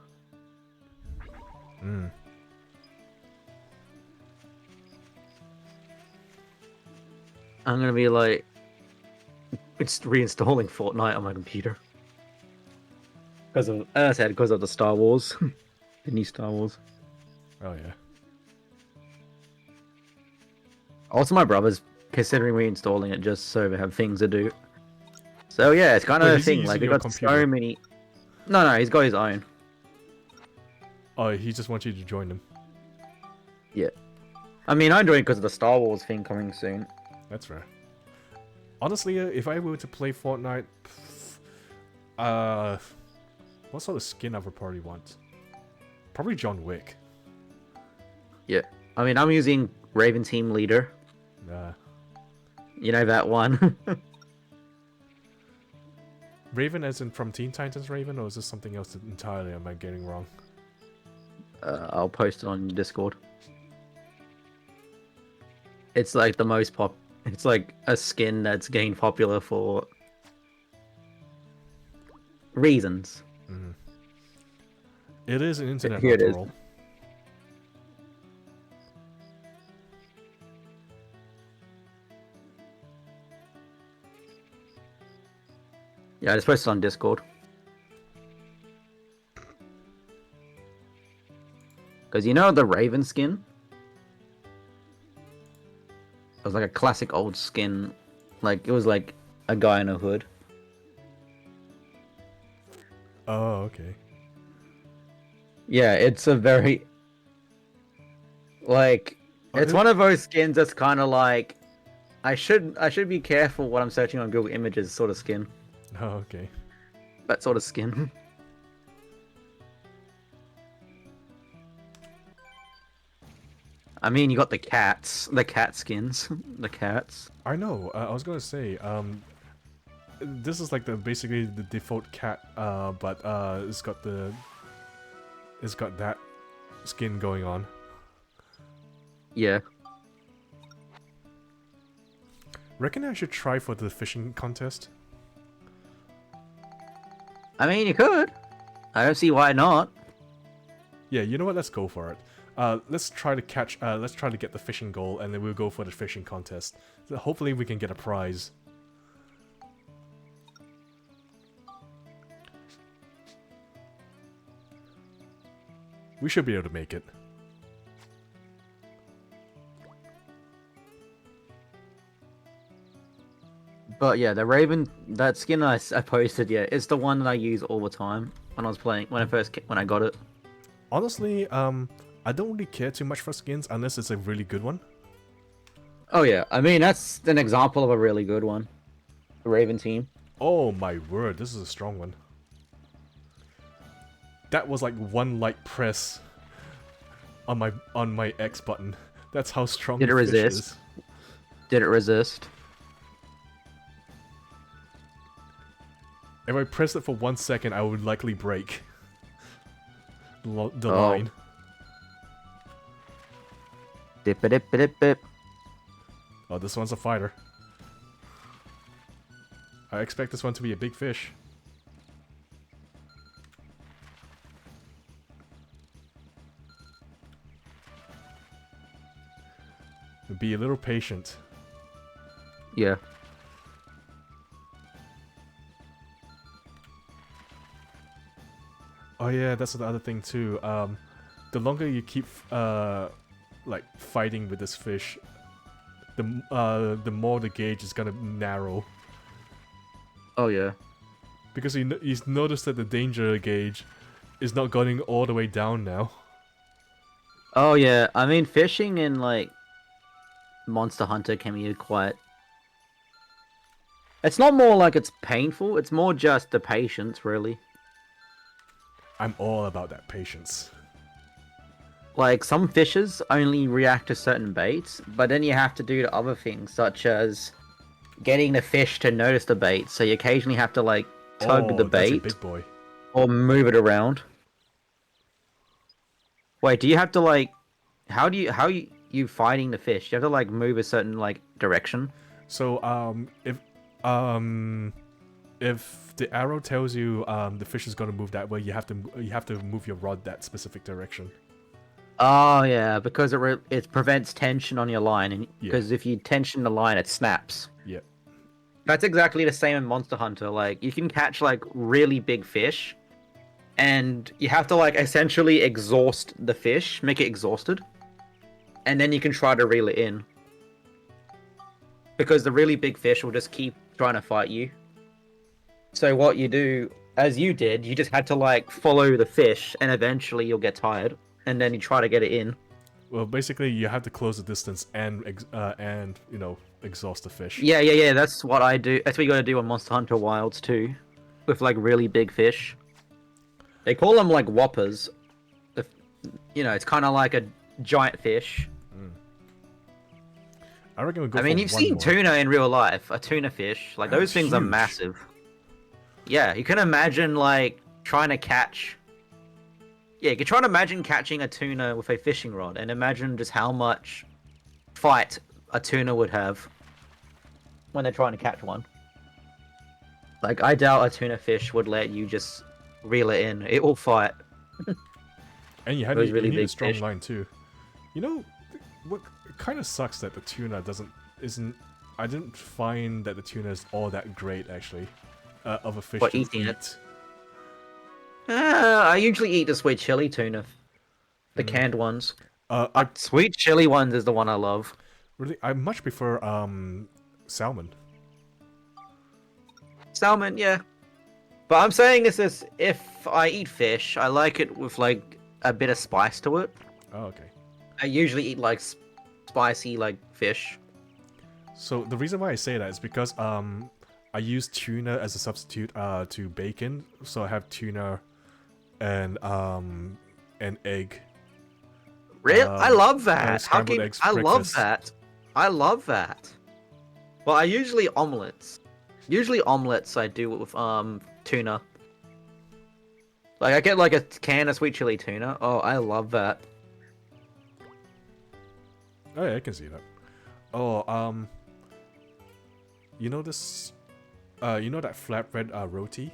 I'm gonna be like, it's reinstalling Fortnite on my computer. Because of, as I said, because of the Star Wars, the new Star Wars. Oh yeah. Also, my brother's considering reinstalling it just so we have things to do. So yeah, it's kind of Wait, a is he thing. using Like we your got computer? so many. No, he's got his own. Oh, he just wants you to join him. Yeah. I mean, I'm doing it because of the Star Wars thing coming soon. That's fair. Honestly, if I were to play Fortnite, what sort of skin I would probably want? Probably John Wick. Yeah. I mean, I'm using Raven Team Leader. You know that one. Raven as in from Teen Titans Raven, or is this something else entirely am I getting wrong? I'll post it on Discord. It's like the most it's like a skin that's getting popular for reasons. It is an internet Here it is. after all. Yeah, I just posted on Discord. Because you know the Raven skin? It was like a classic old skin. Like, it was like a guy in a hood. Oh, okay. Yeah, it's a very... Like, it's one of those skins that's kind of like... I should be careful what I'm searching on Google Images sort of skin. Oh, okay. That sort of skin. I mean, you got the cat skins, the cats. I know. I was gonna say, this is like basically the default cat, but it's got that skin going on. Yeah. Reckon I should try for the fishing contest. I mean, you could. I don't see why not. Yeah, you know what? Let's go for it. Let's try to catch. Let's try to get the fishing goal, and then we'll go for the fishing contest. So hopefully, we can get a prize. We should be able to make it. But yeah, the Raven, that skin I posted, yeah, it's the one that I use all the time when I was playing, when I got it. Honestly, I don't really care too much for skins unless it's a really good one. Oh yeah, I mean, that's an example of a really good one. The Raven team. Oh my word, this is a strong one. That was like one light press on my X button. That's how strong Did it the fish resist? is. Did it resist? If I pressed it for 1 second, I would likely break the Oh. line. Dip dip dip dip. Oh, this one's a fighter. I expect this one to be a big fish. Be a little patient. Yeah. Oh yeah, that's the other thing too. The longer you keep like fighting with this fish, the more the gauge is gonna narrow. Oh yeah. Because he's noticed that the danger gauge is not going all the way down now. Oh yeah. I mean, fishing in like Monster Hunter can be quite. It's not more like it's painful. It's more just the patience, really. I'm all about that patience. Like some fishes only react to certain baits, but then you have to do the other things, such as getting the fish to notice the bait. So you occasionally have to like tug the Oh, that's a bait big boy. or move it around. Wait, do you have to like? How you fighting the fish? You have to like move a certain like direction. So if the arrow tells you the fish is gonna move that way, you have to move your rod that specific direction. Oh yeah, because it prevents tension on your line, and Yeah. because if you tension the line, it snaps. Yeah. That's exactly the same in Monster Hunter. Like you can catch like really big fish, and you have to like essentially exhaust the fish, make it exhausted, and then you can try to reel it in. Because the really big fish will just keep trying to fight you. So what you do, as you did, you just had to like follow the fish, and eventually you'll get tired, and then you try to get it in. Well, basically, you have to close the distance and exhaust the fish. Yeah. That's what I do. That's what you got to do on Monster Hunter Wilds too, with like really big fish. They call them like whoppers. If, it's kind of like a giant fish. I reckon we go. I mean, for you've one seen more. tuna in real life. A tuna fish, like those That's things are huge. massive. Yeah, you can imagine like trying to catch. Yeah, you can try to imagine catching a tuna with a fishing rod, and imagine just how much fight a tuna would have when they're trying to catch one. Like, I doubt a tuna fish would let you just reel it in. It will fight. And you Those really need a big strong fish. line too. You know, what? It kind of sucks that the tuna isn't. I didn't find that the tuna is all that great actually, of a fish What, to eating eat. it? I usually eat the sweet chili tuna, the canned ones. I Sweet chili ones is the one I love. really, I much prefer salmon. Salmon, yeah. But I'm saying is if I eat fish, I like it with like a bit of spice to it. Oh, okay. I usually eat like spicy like fish. So the reason why I say that is because I use tuna as a substitute to bacon. So I have tuna and an egg. Really? I love that. How scrambled can eggs I love breakfast. that? I love that. Well, I usually omelets. Usually omelets I do with tuna. Like I get like a can of sweet chili tuna. Oh, I love that. Oh yeah, I can see that. Oh, you know this, you know that flatbread roti?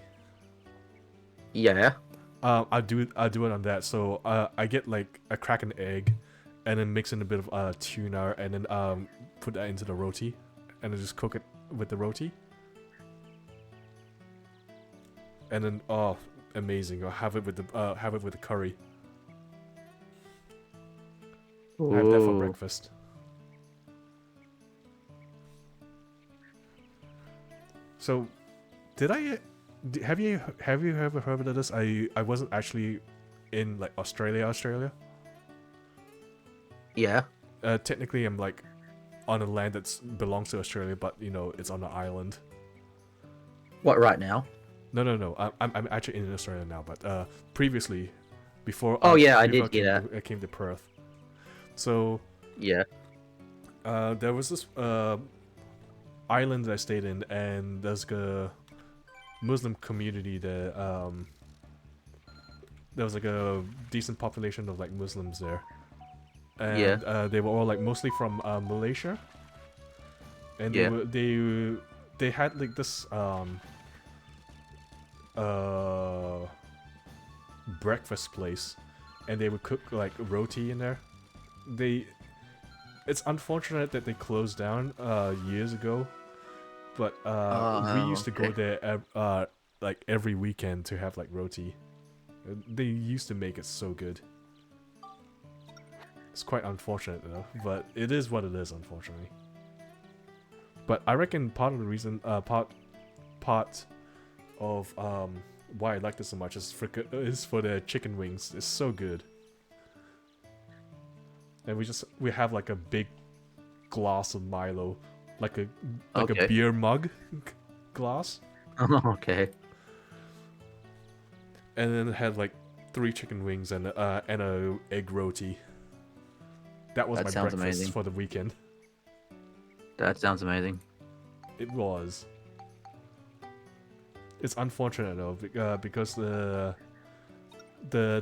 Yeah. I do it on that. So I get like a crack an egg, and then mix in a bit of tuna, and then put that into the roti, and then just cook it with the roti. And then amazing! I'll have it with the curry. I have that for Ooh. breakfast. So, have you ever heard of this? I wasn't actually in like Australia. Yeah. Technically, I'm like on a land that belongs to Australia, but it's on an island. What right now? No. I'm actually in Australia now, but previously, before. Oh yeah, I before did hear that. I came to Perth. So Yeah. there was this island that I stayed in, and there's a Muslim community there. There was like a decent population of like Muslims there, and Yeah. they were all like mostly from Malaysia, and Yeah. they had like this breakfast place, and they would cook like roti in there. It's unfortunate that they closed down years ago, but we used to go there like every weekend to have like roti. They used to make it so good. It's quite unfortunate though, but it is what it is, unfortunately. But I reckon part of the reason, part of why I like this so much is for the chicken wings. It's so good. And we have like a big glass of Milo, like a Okay. beer mug glass, Okay. and then it had like 3 chicken wings and a egg roti. That was That my sounds breakfast amazing. for the weekend. That sounds amazing. It was. It's unfortunate though, because the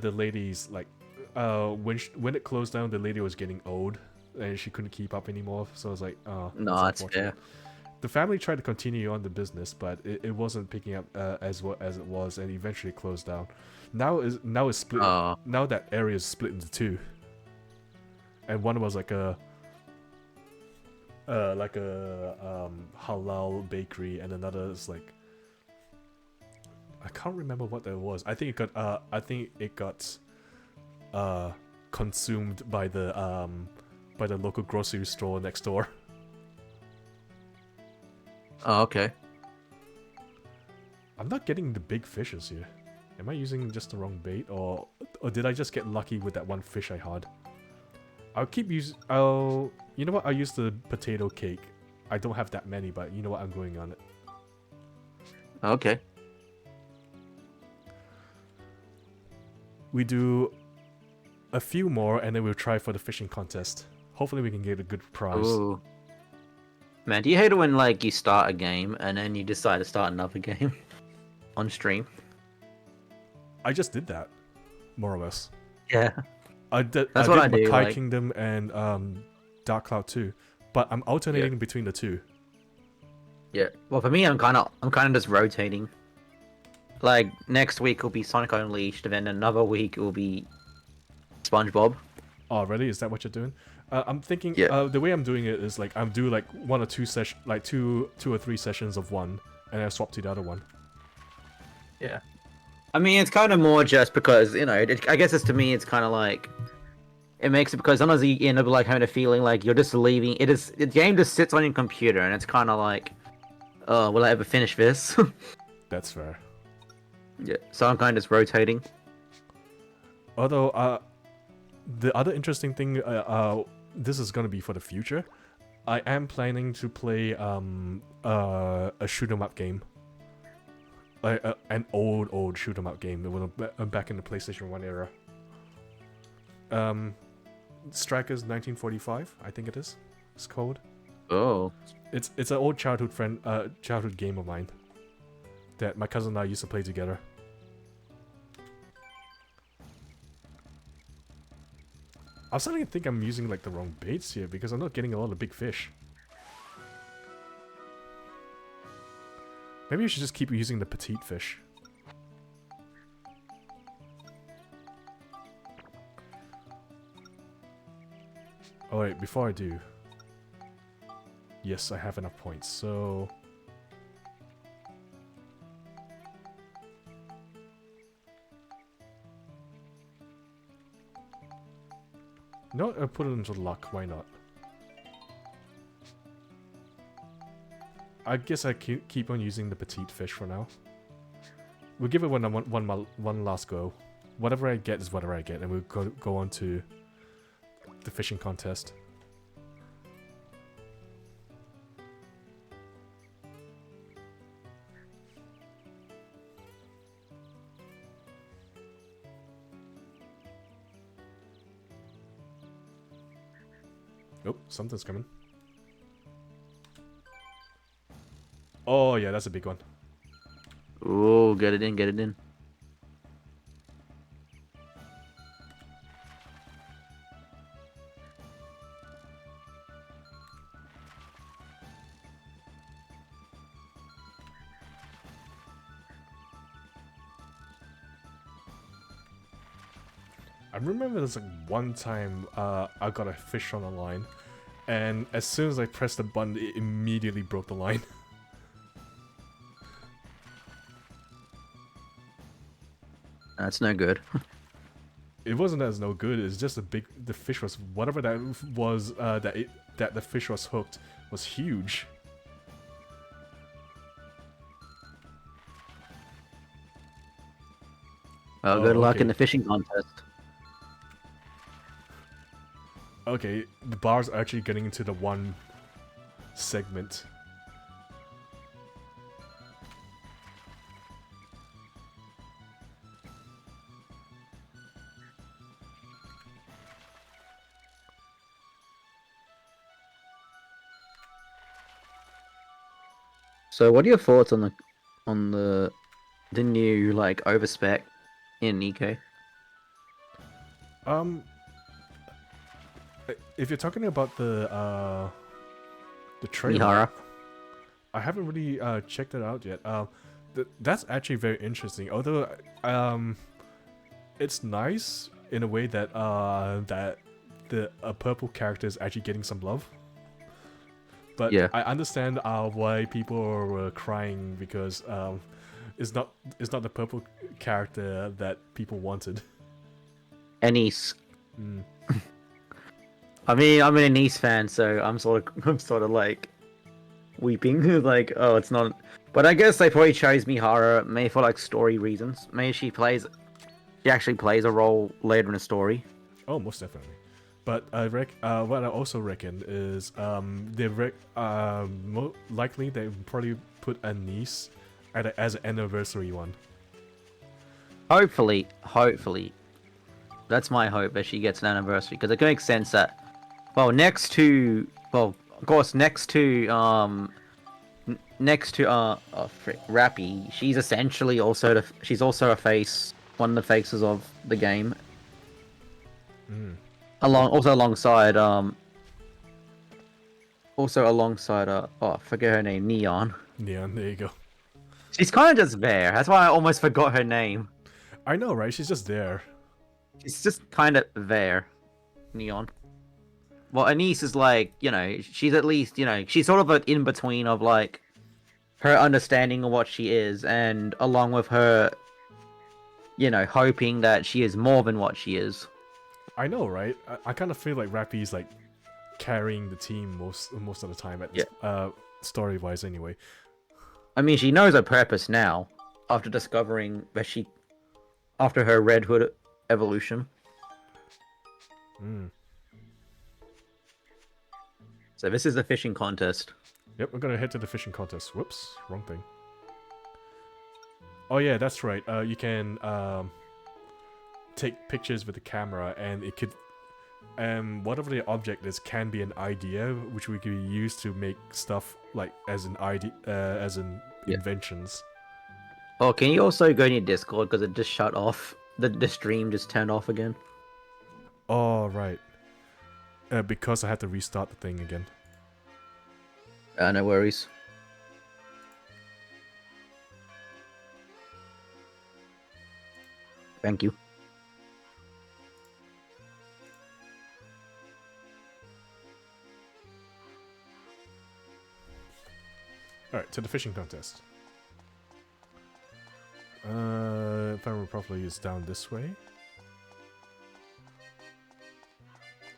ladies like when it closed down, the lady was getting old and she couldn't keep up anymore. So I was like, oh, No, that's that's unfortunate. fair. The family tried to continue on the business, but it wasn't picking up as well as it was, and eventually closed down. Now it's split. Oh, Now that area is split into 2, and one was like a halal bakery, and another is like, I can't remember what that was. I think it got consumed by the local grocery store next door. oh, okay. I'm not getting the big fishes here. Am I using just the wrong bait, or did I just get lucky with that one fish I had? You know what? I'll use the potato cake. I don't have that many, but you know what? I'm going on it. Okay. We do a few more, and then we'll try for the fishing contest. Hopefully we can get a good prize. Ooh. Man, do you hate it when like you start a game and then you decide to start another game on stream? I just did that, more or less. Yeah. I did That's what I do, Mackay like- Kingdom and Dark Cloud 2, but I'm alternating between the 2. Yeah. Well, for me, I'm kind of just rotating. Like next week will be Sonic Unleashed, and then another week it will be SpongeBob. Oh, really? Is that what you're doing? I'm thinking. Yeah. The way I'm doing it is like I'm do like 1 or 2 session, like two or 3 sessions of one, and I swap to the other one. Yeah. I mean, it's kind of more just because I guess it's to me, it's kind of like it makes it because sometimes you end up like having a feeling like you're just leaving. The game just sits on your computer, and it's kind of like, oh, will I ever finish this? That's fair. Yeah. So I'm kind of just rotating. Although, the other interesting thing, this is gonna be for the future. I am planning to play a shoot 'em up game, an old shoot 'em up game back in the PlayStation 1 era. Strikers 1945, I think it is. It's called. Oh. It's an old childhood game of mine that my cousin and I used to play together. I'm starting to think I'm using like the wrong baits here because I'm not getting a lot of big fish. Maybe you should just keep using the petite fish. Alright, before I do... Yes, I have enough points, so... No, I'll put it into luck, why not? I guess I keep on using the petite fish for now. We'll give it one last go. Whatever I get is whatever I get, and we'll go on to the fishing contest. Oh, something's coming. Oh yeah, that's a big one. Oh, get it in, get it in. I remember there's like one time I got a fish on the line, and as soon as I pressed the button, it immediately broke the line. That's no good. It wasn't as no good. It's just the fish was whatever that was that the fish was hooked was huge. Oh, good luck in the fishing contest. Okay, the bar's actually getting into the one segment. So, what are your thoughts on the new like overspec in Nico? If you're talking about the trailer, Mihara. I haven't really checked it out yet. That's actually very interesting. Although it's nice in a way that that the purple character is actually getting some love. But Yeah. I understand why people were crying because it's not the purple character that people wanted. Anise. Mm. I mean, I'm an Anise fan, so I'm sort of like weeping, like, oh, it's not. But I guess they probably chose Mihara, maybe for like story reasons. Maybe she actually plays a role later in the story. Oh, most definitely. But what I also reckon is likely they probably put a niece as an anniversary one. Hopefully, that's my hope that she gets an anniversary because it makes sense that, well, of course, next to Rappy, she's essentially also she's also one of the faces of the game. Mm. Alongside oh, I forget her name, Neon. Yeah, there you go. She's kind of just there. That's why I almost forgot her name. I know, right? She's just there. She's just kind of there, Neon. Well, Anise is like, she's at least, she's sort of an in between of like her understanding of what she is, and along with her, hoping that she is more than what she is. I know, right? I kind of feel like Rappy's like carrying the team most of the time at this, story wise anyway. I mean, she knows her purpose now after discovering that after her Red Hood evolution. Mm. So this is the fishing contest. Yep, we're gonna head to the fishing contest. Whoops, wrong thing. Oh yeah, that's right. You can take pictures with the camera, and it could, whatever the object is, can be an idea, which we could use to make stuff like as an idea, inventions. Oh, can you also go in your Discord because it just shut off? The stream just turned off again. Oh right. Because I had to restart the thing again. No worries. Thank you. Alright, to the fishing contest. If I remember properly, it's down this way.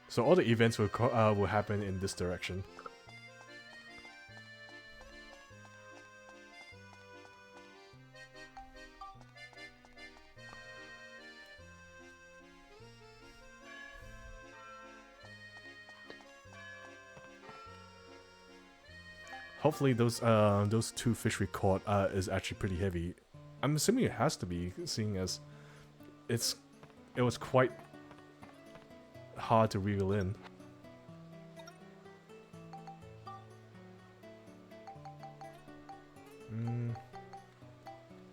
So all the events will happen in this direction. Hopefully those two fish we caught is actually pretty heavy. I'm assuming it has to be, seeing as it was quite hard to reel in.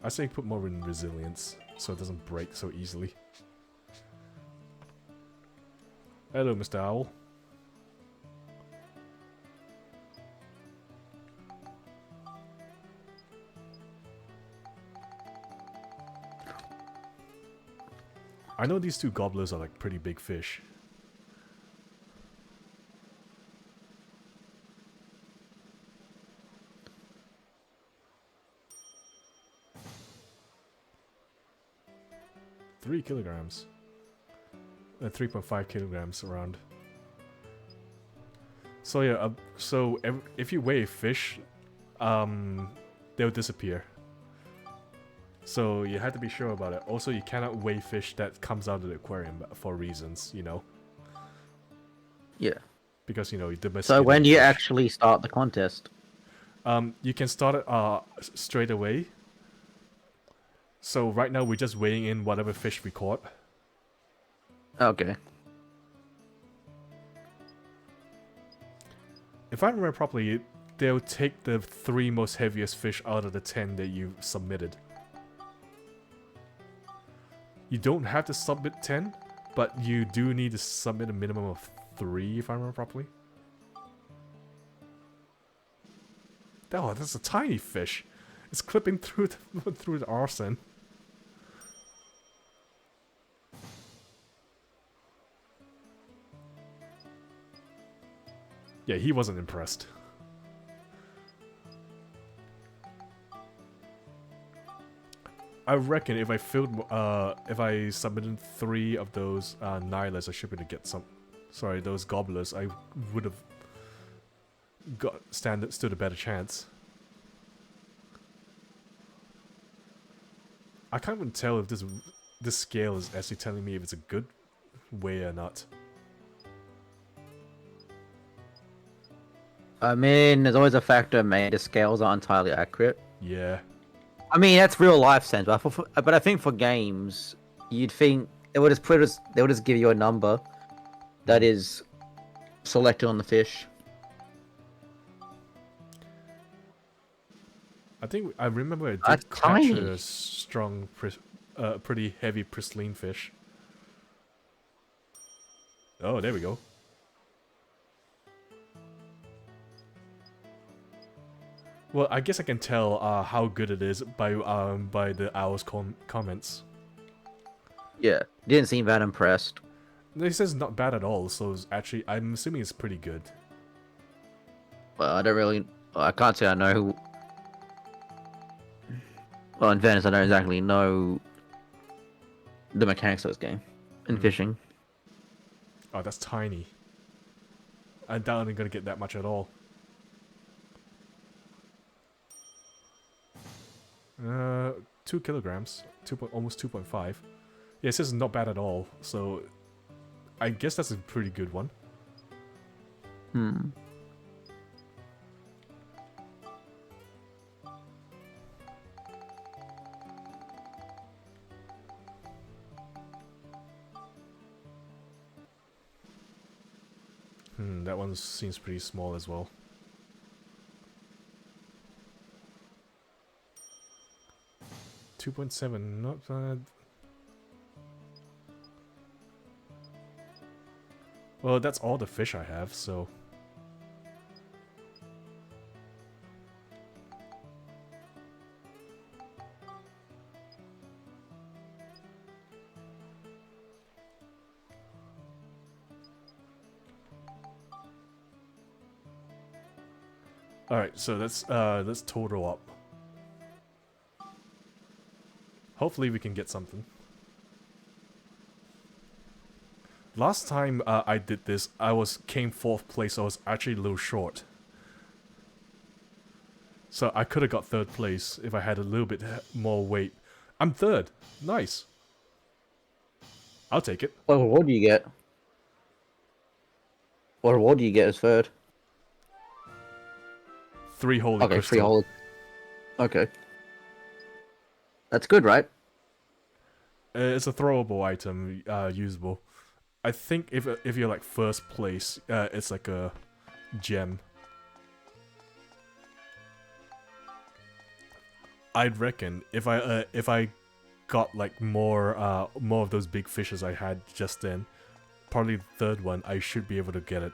I say put more in resilience so it doesn't break so easily. Hello, Mr. Owl. I know these two gobblers are like pretty big fish. Three kilograms. 3.5 kilograms around. So yeah, if you weigh fish, they'll disappear. So you have to be sure about it. Also, you cannot weigh fish that comes out of the aquarium for reasons, you know, Yeah. because you know you So domesticate when do you fish. actually start the contest? You can start it straight away. So right now we're just weighing in whatever fish we caught. Okay. If I remember properly, they'll take the 3 most heaviest fish out of the 10 that you submitted. You don't have to submit 10, but you do need to submit a minimum of 3, if I remember properly. Oh, that's a tiny fish. It's clipping through through the arson. Yeah, he wasn't impressed. I reckon if I if I submitted 3 of those nihilists, I should be able to get some. Sorry, those gobblers. I would have stood a better chance. I can't even tell if this scale is actually telling me if it's a good way or not. I mean, there's always a factor made. The scales aren't entirely accurate. Yeah. I mean, that's real life sense, but but I think for games, you'd think they would just give you a number that is selected on the fish. I think I remember I That's did catch tiny. a strong, pretty heavy pristine fish. Oh, there we go. Well, I guess I can tell how good it is by the owl's comments. Yeah, didn't seem that impressed. He says not bad at all, so it's actually I'm assuming it's pretty good. Well, I can't say I know who. Well, in fairness, I don't exactly know the mechanics of this game in fishing. Oh, that's tiny. I doubt I'm gonna get that much at all. 2 kilograms, almost 2.5. Yeah, it says not bad at all, so I guess that's a pretty good one. That one seems pretty small as well. $2.7, not bad. Well, that's all the fish I have, so... Alright, so let's total up. Hopefully we can get something. Last time I did this, came 4th place, so I was actually a little short. So I could have got 3rd place if I had a little bit more weight. I'm 3rd. Nice. I'll take it. What reward do you get? What reward do you get as third? 3 holy Okay, crystal. free holy. Okay. That's good, right? It's a throwable item, usable. I think if you're like 1st place, it's like a gem. I'd reckon if I got like more of those big fishes I had just then, probably the 3rd one, I should be able to get it.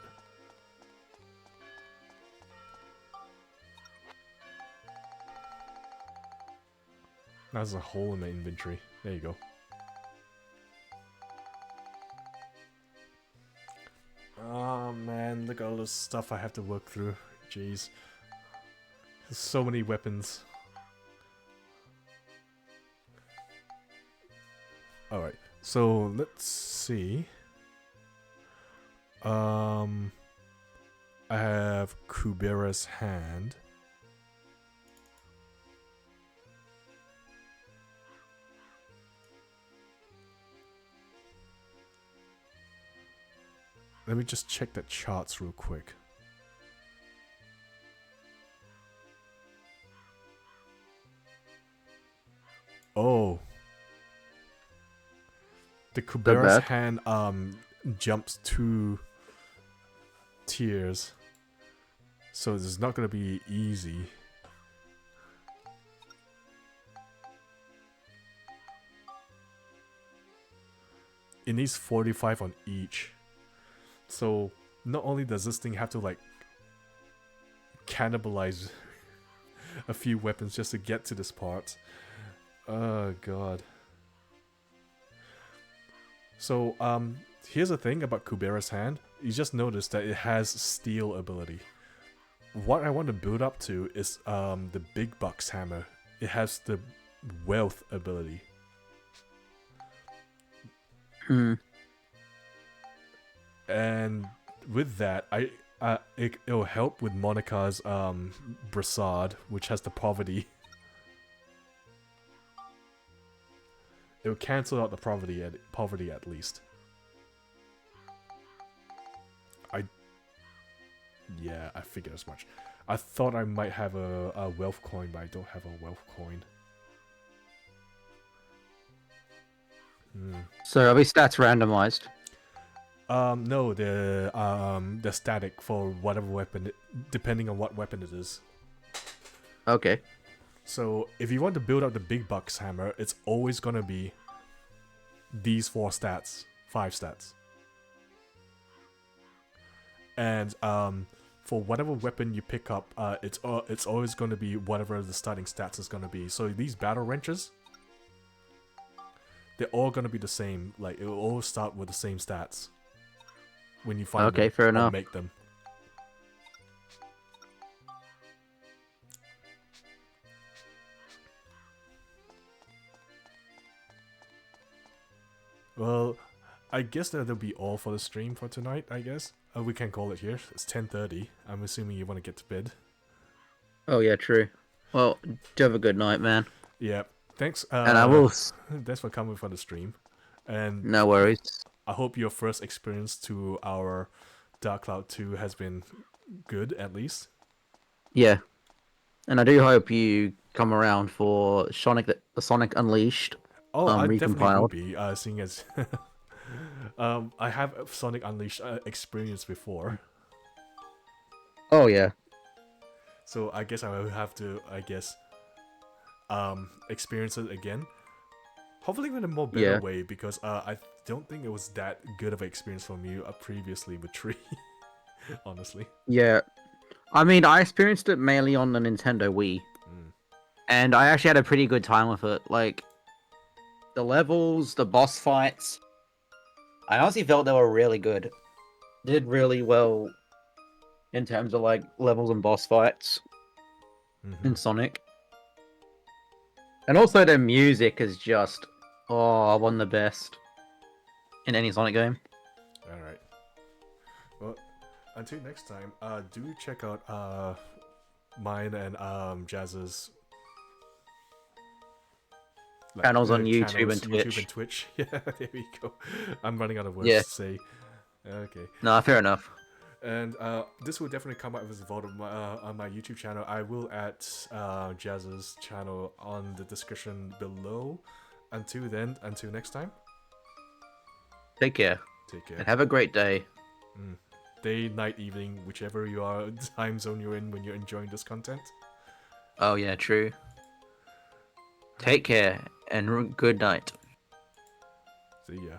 That's a hole in the inventory. There you go. Oh man, look at all this stuff I have to work through. Jeez. There's so many weapons. Alright, so let's see. I have Kubera's hand. Let me just check the charts real quick. Oh. The Kubera's bad. hand jumps 2 tiers. So it's not gonna be easy. It needs 45 on each. So not only does this thing have to like cannibalize a few weapons just to get to this part. Oh god. So here's the thing about Kubera's hand. You just notice that it has steel ability. What I want to build up to is the big bucks hammer. It has the wealth ability. And with that, it'll help with Monica's brassard, which has the poverty. It'll cancel out the poverty at least. Yeah, I figured as much. I thought I might have a wealth coin, but I don't have a wealth coin. So are these stats randomized? No, they're static for whatever weapon, depending on what weapon it is. Okay. So if you want to build up the big bucks hammer, it's always gonna be these 5 stats. And for whatever weapon you pick up, it's always gonna be whatever the starting stats is gonna be. So these battle wrenches, they're all gonna be the same. Like it will all start with the same stats when you find them fair or enough. make them. Well, I guess that'll be all for the stream for tonight, I guess. We can call it here. It's 10:30. I'm assuming you want to get to bed. Oh yeah, true. Well, do have a good night, man. Yeah. Thanks. And I will. Thanks for coming for the stream. And No worries. I hope your first experience to our Dark Cloud 2 has been good, at least. Yeah. And I do hope you come around for the Sonic Unleashed. Oh, I definitely will recompiled. be, seeing as I have Sonic Unleashed experience before. Oh yeah. So I guess I will have to, experience it again. Hopefully in a more better way, because I don't think it was that good of an experience for me previously with Tree. Honestly. Yeah. I mean, I experienced it mainly on the Nintendo Wii. And I actually had a pretty good time with it. Like, the levels, the boss fights, I honestly felt they were really good. Did really well in terms of, like, levels and boss fights in Sonic. And also the music is just, one of the best in any Sonic game. Alright. Well, until next time, do check out mine and Jazz's channels on YouTube channels, and Twitch. YouTube and Twitch. Yeah, there we go. I'm running out of words to say. Okay. No, fair enough. And this will definitely come out as a vote on my YouTube channel. I will add Jazz's channel on the description below. Until then, until next time. Take care. Take care. And have a great day. Day, night, evening, whichever you are, time zone you're in when you're enjoying this content. Oh yeah, true. Take care and good night. See ya.